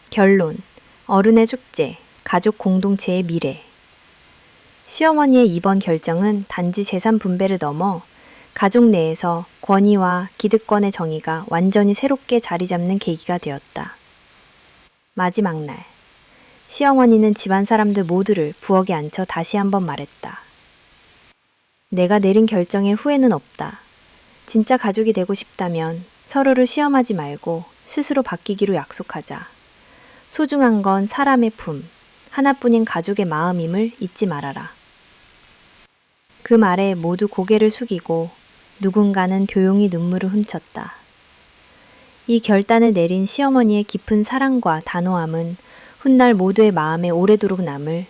결론, 어른의 축제, 가족 공동체의 미래. 시어머니의 이번 결정은 단지 재산 분배를 넘어 가족 내에서 권위와 기득권의 정의가 완전히 새롭게 자리 잡는 계기가 되었다. 마지막 날, 시어머니는 집안 사람들 모두를 부엌에 앉혀 다시 한번 말했다. 내가 내린 결정에 후회는 없다. 진짜 가족이 되고 싶다면 서로를 시험하지 말고 스스로 바뀌기로 약속하자. 소중한 건 사람의 품, 하나뿐인 가족의 마음임을 잊지 말아라. 그 말에 모두 고개를 숙이고 누군가는 조용히 눈물을 훔쳤다. 이 결단을 내린 시어머니의 깊은 사랑과 단호함은 훗날 모두의 마음에 오래도록 남을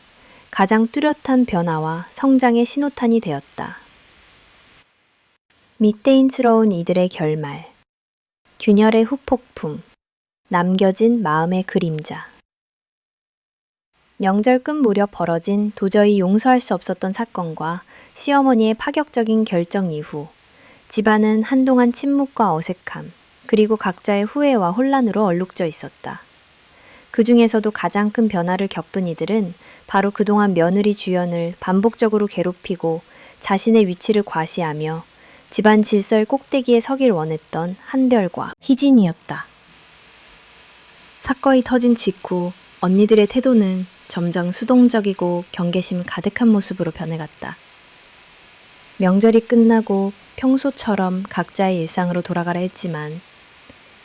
가장 뚜렷한 변화와 성장의 신호탄이 되었다. 밑대인스러운 이들의 결말, 균열의 후폭풍, 남겨진 마음의 그림자. 명절 끝 무렵 벌어진 도저히 용서할 수 없었던 사건과 시어머니의 파격적인 결정 이후 집안은 한동안 침묵과 어색함, 그리고 각자의 후회와 혼란으로 얼룩져 있었다. 그 중에서도 가장 큰 변화를 겪은 이들은 바로 그동안 며느리 주연을 반복적으로 괴롭히고 자신의 위치를 과시하며 집안 질서의 꼭대기에 서길 원했던 한별과 희진이었다. 사건이 터진 직후 언니들의 태도는 점점 수동적이고 경계심 가득한 모습으로 변해갔다. 명절이 끝나고 평소처럼 각자의 일상으로 돌아가려 했지만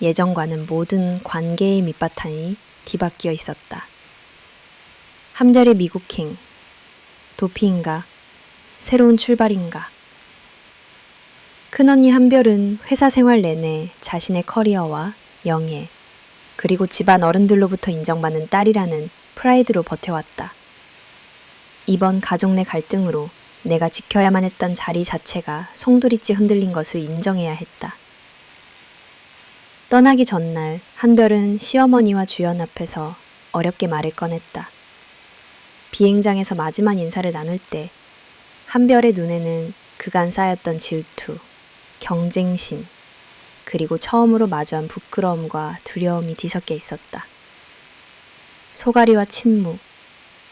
예전과는 모든 관계의 밑바탕이 뒤바뀌어 있었다. 한별의 미국행, 도피인가, 새로운 출발인가. 큰언니 한별은 회사 생활 내내 자신의 커리어와 영예, 그리고 집안 어른들로부터 인정받는 딸이라는 프라이드로 버텨왔다. 이번 가족 내 갈등으로 내가 지켜야만 했던 자리 자체가 송두리째 흔들린 것을 인정해야 했다. 떠나기 전날 한별은 시어머니와 주연 앞에서 어렵게 말을 꺼냈다. 비행장에서 마지막 인사를 나눌 때 한별의 눈에는 그간 쌓였던 질투, 경쟁심, 그리고 처음으로 마주한 부끄러움과 두려움이 뒤섞여 있었다. 소가리와 침묵,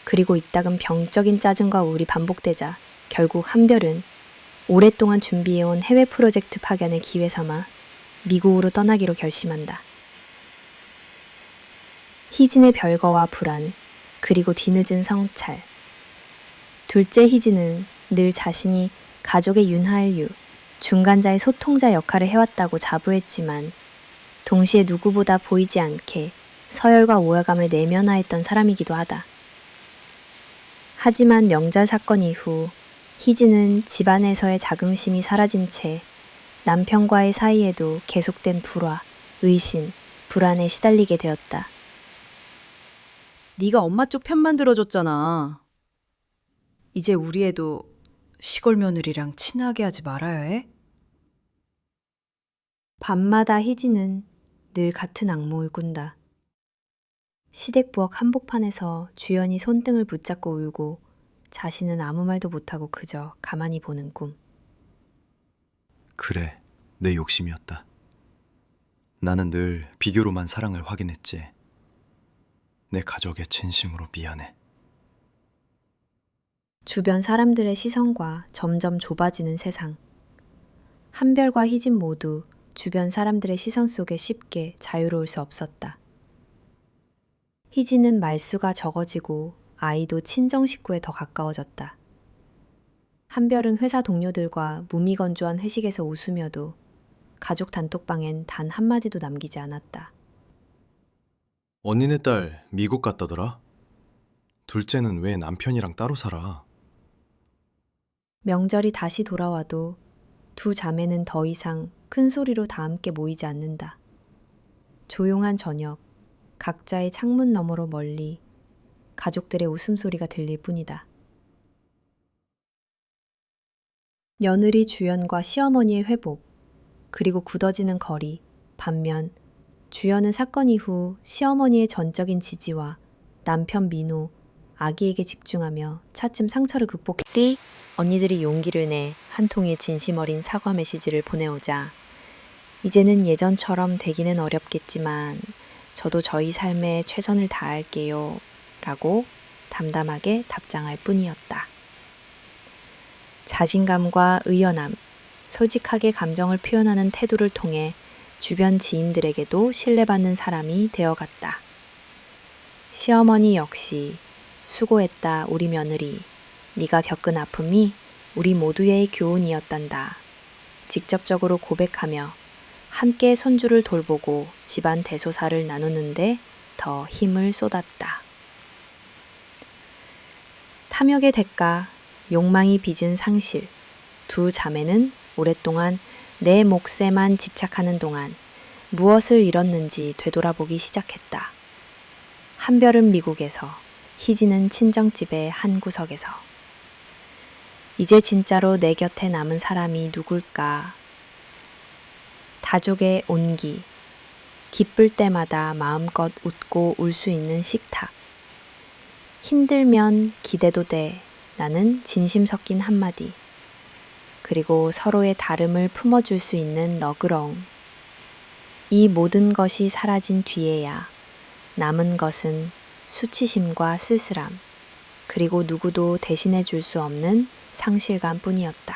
그리고 이따금 병적인 짜증과 우울이 반복되자 결국 한별은 오랫동안 준비해온 해외 프로젝트 파견을 기회 삼아 미국으로 떠나기로 결심한다. 희진의 별거와 불안, 그리고 뒤늦은 성찰. 둘째 희진은 늘 자신이 가족의 윤활유, 중간자의 소통자 역할을 해왔다고 자부했지만 동시에 누구보다 보이지 않게 서열과 오야감을 내면화했던 사람이기도 하다. 하지만 명절 사건 이후 희진은 집안에서의 자긍심이 사라진 채 남편과의 사이에도 계속된 불화, 의심, 불안에 시달리게 되었다. 네가 엄마 쪽 편만 들어줬잖아. 이제 우리 애도 시골 며느리랑 친하게 하지 말아야 해? 밤마다 희진은 늘 같은 악몽을 꾼다. 시댁부엌 한복판에서 주연이 손등을 붙잡고 울고 자신은 아무 말도 못하고 그저 가만히 보는 꿈. 그래, 내 욕심이었다. 나는 늘 비교로만 사랑을 확인했지. 내 가족에 진심으로 미안해. 주변 사람들의 시선과 점점 좁아지는 세상. 한별과 희진 모두 주변 사람들의 시선 속에 쉽게 자유로울 수 없었다. 희진은 말수가 적어지고 아이도 친정 식구에 더 가까워졌다. 한별은 회사 동료들과 무미건조한 회식에서 웃으며도 가족 단톡방엔 단 한마디도 남기지 않았다. 언니네 딸 미국 갔다더라? 둘째는 왜 남편이랑 따로 살아? 명절이 다시 돌아와도 두 자매는 더 이상 큰 소리로 다 함께 모이지 않는다. 조용한 저녁, 각자의 창문 너머로 멀리 가족들의 웃음소리가 들릴 뿐이다. 며느리 주연과 시어머니의 회복, 그리고 굳어지는 거리, 반면 주연은 사건 이후 시어머니의 전적인 지지와 남편 민호, 아기에게 집중하며 차츰 상처를 극복했디. 언니들이 용기를 내 한 통의 진심 어린 사과 메시지를 보내오자 이제는 예전처럼 되기는 어렵겠지만 저도 저희 삶에 최선을 다할게요 라고 담담하게 답장할 뿐이었다. 자신감과 의연함, 솔직하게 감정을 표현하는 태도를 통해 주변 지인들에게도 신뢰받는 사람이 되어갔다. 시어머니 역시 수고했다 우리 며느리. 네가 겪은 아픔이 우리 모두의 교훈이었단다. 직접적으로 고백하며 함께 손주를 돌보고 집안 대소사를 나누는데 더 힘을 쏟았다. 탐욕의 대가, 욕망이 빚은 상실. 두 자매는 오랫동안 내 몫에만 집착하는 동안 무엇을 잃었는지 되돌아보기 시작했다. 한별은 미국에서, 희진은 친정집의 한 구석에서. 이제 진짜로 내 곁에 남은 사람이 누굴까? 다족의 온기, 기쁠 때마다 마음껏 웃고 울 수 있는 식탁. 힘들면 기대도 돼. 나는 진심 섞인 한마디. 그리고 서로의 다름을 품어줄 수 있는 너그러움. 이 모든 것이 사라진 뒤에야 남은 것은 수치심과 쓸쓸함, 그리고 누구도 대신해 줄 수 없는 상실감 뿐이었다.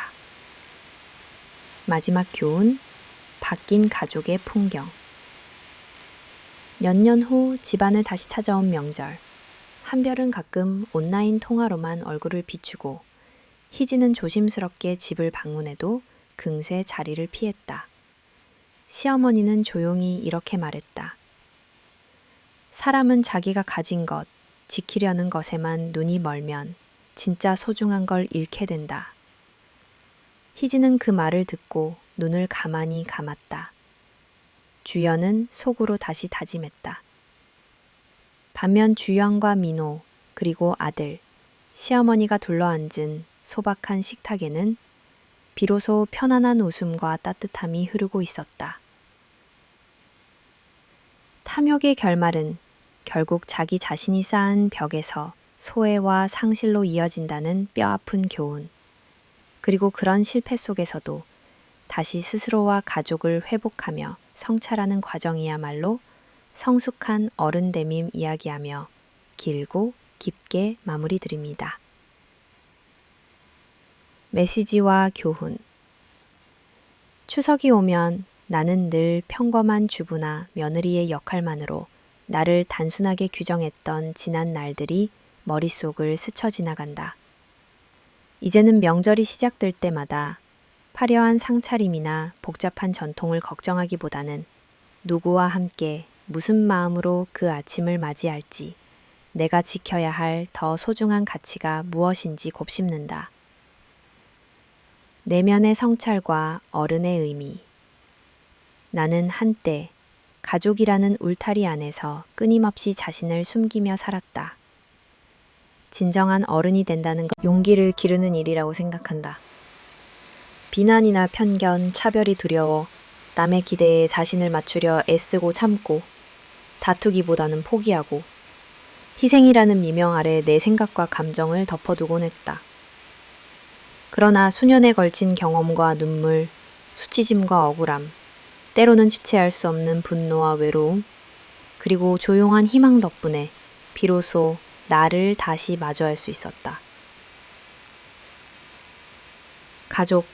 마지막 교훈, 바뀐 가족의 풍경. 몇 년 후 집안을 다시 찾아온 명절. 한별은 가끔 온라인 통화로만 얼굴을 비추고 희진은 조심스럽게 집을 방문해도 금세 자리를 피했다. 시어머니는 조용히 이렇게 말했다. 사람은 자기가 가진 것, 지키려는 것에만 눈이 멀면 진짜 소중한 걸 잃게 된다. 희진은 그 말을 듣고 눈을 가만히 감았다. 주연은 속으로 다시 다짐했다. 반면 주연과 민호, 그리고 아들, 시어머니가 둘러앉은 소박한 식탁에는 비로소 편안한 웃음과 따뜻함이 흐르고 있었다. 탐욕의 결말은 결국 자기 자신이 쌓은 벽에서 소외와 상실로 이어진다는 뼈아픈 교훈. 그리고 그런 실패 속에서도 다시 스스로와 가족을 회복하며 성찰하는 과정이야말로 성숙한 어른됨임 이야기하며 길고 깊게 마무리드립니다. 메시지와 교훈. 추석이 오면 나는 늘 평범한 주부나 며느리의 역할만으로 나를 단순하게 규정했던 지난 날들이 머릿속을 스쳐 지나간다. 이제는 명절이 시작될 때마다 화려한 상차림이나 복잡한 전통을 걱정하기보다는 누구와 함께 무슨 마음으로 그 아침을 맞이할지, 내가 지켜야 할 더 소중한 가치가 무엇인지 곱씹는다. 내면의 성찰과 어른의 의미. 나는 한때 가족이라는 울타리 안에서 끊임없이 자신을 숨기며 살았다. 진정한 어른이 된다는 건 용기를 기르는 일이라고 생각한다. 비난이나 편견, 차별이 두려워 남의 기대에 자신을 맞추려 애쓰고 참고 다투기보다는 포기하고 희생이라는 미명 아래 내 생각과 감정을 덮어두곤 했다. 그러나 수년에 걸친 경험과 눈물, 수치심과 억울함, 때로는 주체할 수 없는 분노와 외로움, 그리고 조용한 희망 덕분에 비로소 나를 다시 마주할 수 있었다. 가족,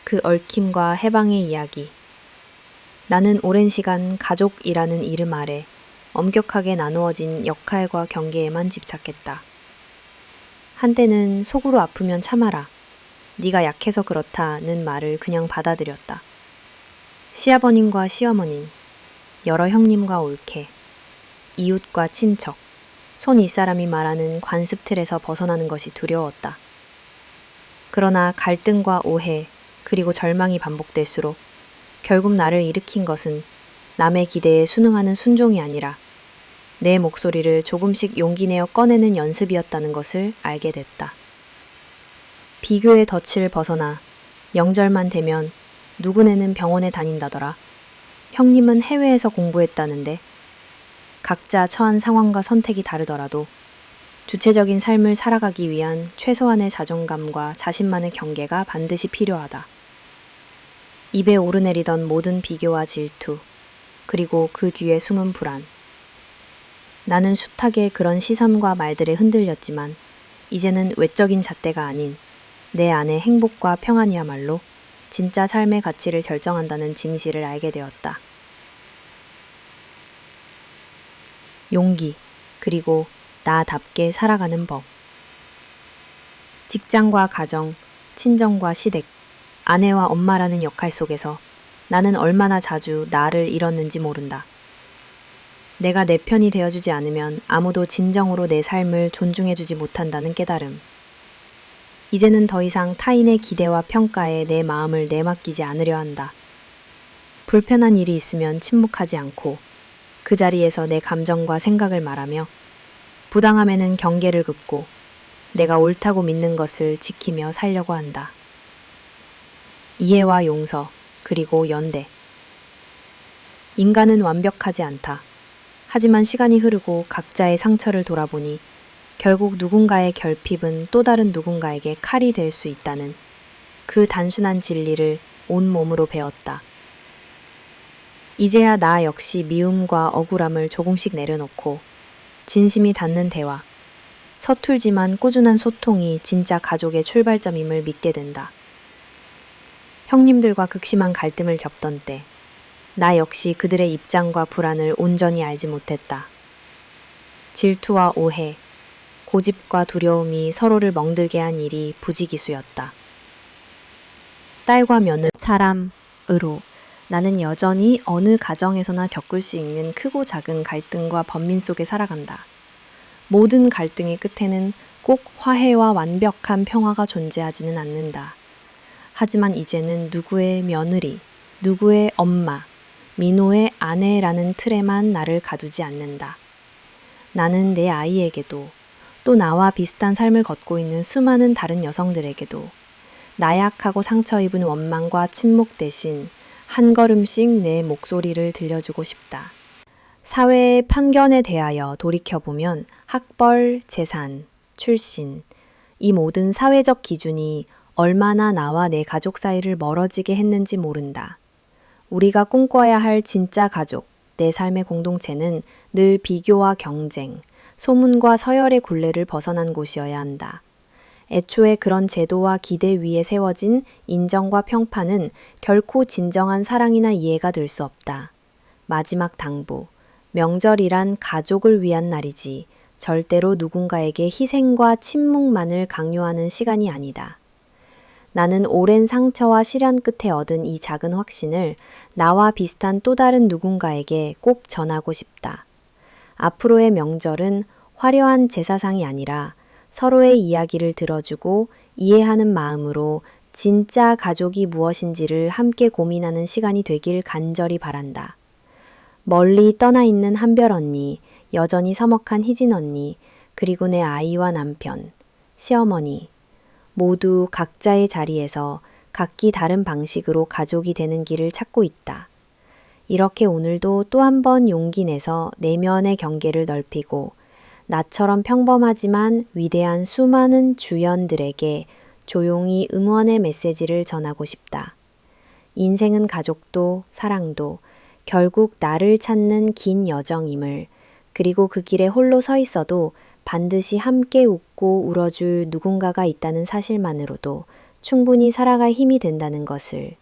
그 얽힘과 해방의 이야기. 나는 오랜 시간 가족이라는 이름 아래 엄격하게 나누어진 역할과 경계에만 집착했다. 한때는 속으로 아프면 참아라. 네가 약해서 그렇다는 말을 그냥 받아들였다. 시아버님과 시어머님, 여러 형님과 올케, 이웃과 친척, 손 윗사람이 말하는 관습 틀에서 벗어나는 것이 두려웠다. 그러나 갈등과 오해, 그리고 절망이 반복될수록 결국 나를 일으킨 것은 남의 기대에 순응하는 순종이 아니라 내 목소리를 조금씩 용기 내어 꺼내는 연습이었다는 것을 알게 됐다. 비교의 덫을 벗어나 명절만 되면 누구네는 병원에 다닌다더라. 형님은 해외에서 공부했다는데 각자 처한 상황과 선택이 다르더라도 주체적인 삶을 살아가기 위한 최소한의 자존감과 자신만의 경계가 반드시 필요하다. 입에 오르내리던 모든 비교와 질투, 그리고 그 뒤에 숨은 불안. 나는 숱하게 그런 시선과 말들에 흔들렸지만 이제는 외적인 잣대가 아닌 내 안의 행복과 평안이야말로 진짜 삶의 가치를 결정한다는 진실을 알게 되었다. 용기, 그리고 나답게 살아가는 법. 직장과 가정, 친정과 시댁, 아내와 엄마라는 역할 속에서 나는 얼마나 자주 나를 잃었는지 모른다. 내가 내 편이 되어주지 않으면 아무도 진정으로 내 삶을 존중해주지 못한다는 깨달음. 이제는 더 이상 타인의 기대와 평가에 내 마음을 내맡기지 않으려 한다. 불편한 일이 있으면 침묵하지 않고 그 자리에서 내 감정과 생각을 말하며 부당함에는 경계를 긋고 내가 옳다고 믿는 것을 지키며 살려고 한다. 이해와 용서, 그리고 연대. 인간은 완벽하지 않다. 하지만 시간이 흐르고 각자의 상처를 돌아보니 결국 누군가의 결핍은 또 다른 누군가에게 칼이 될 수 있다는 그 단순한 진리를 온몸으로 배웠다. 이제야 나 역시 미움과 억울함을 조금씩 내려놓고 진심이 닿는 대화, 서툴지만 꾸준한 소통이 진짜 가족의 출발점임을 믿게 된다. 형님들과 극심한 갈등을 겪던 때, 나 역시 그들의 입장과 불안을 온전히 알지 못했다. 질투와 오해, 고집과 두려움이 서로를 멍들게 한 일이 부지기수였다. 딸과 며느리 사람으로 나는 여전히 어느 가정에서나 겪을 수 있는 크고 작은 갈등과 번민 속에 살아간다. 모든 갈등의 끝에는 꼭 화해와 완벽한 평화가 존재하지는 않는다. 하지만 이제는 누구의 며느리, 누구의 엄마, 민호의 아내라는 틀에만 나를 가두지 않는다. 나는 내 아이에게도 또 나와 비슷한 삶을 걷고 있는 수많은 다른 여성들에게도 나약하고 상처 입은 원망과 침묵 대신 한 걸음씩 내 목소리를 들려주고 싶다. 사회의 편견에 대하여 돌이켜보면 학벌, 재산, 출신, 이 모든 사회적 기준이 얼마나 나와 내 가족 사이를 멀어지게 했는지 모른다. 우리가 꿈꿔야 할 진짜 가족, 내 삶의 공동체는 늘 비교와 경쟁, 소문과 서열의 굴레를 벗어난 곳이어야 한다. 애초에 그런 제도와 기대 위에 세워진 인정과 평판은 결코 진정한 사랑이나 이해가 될 수 없다. 마지막 당부, 명절이란 가족을 위한 날이지 절대로 누군가에게 희생과 침묵만을 강요하는 시간이 아니다. 나는 오랜 상처와 시련 끝에 얻은 이 작은 확신을 나와 비슷한 또 다른 누군가에게 꼭 전하고 싶다. 앞으로의 명절은 화려한 제사상이 아니라 서로의 이야기를 들어주고 이해하는 마음으로 진짜 가족이 무엇인지를 함께 고민하는 시간이 되길 간절히 바란다. 멀리 떠나 있는 한별 언니, 여전히 서먹한 희진 언니, 그리고 내 아이와 남편, 시어머니, 모두 각자의 자리에서 각기 다른 방식으로 가족이 되는 길을 찾고 있다. 이렇게 오늘도 또 한 번 용기 내서 내면의 경계를 넓히고 나처럼 평범하지만 위대한 수많은 주연들에게 조용히 응원의 메시지를 전하고 싶다. 인생은 가족도 사랑도 결국 나를 찾는 긴 여정임을, 그리고 그 길에 홀로 서 있어도 반드시 함께 웃고 울어줄 누군가가 있다는 사실만으로도 충분히 살아갈 힘이 된다는 것을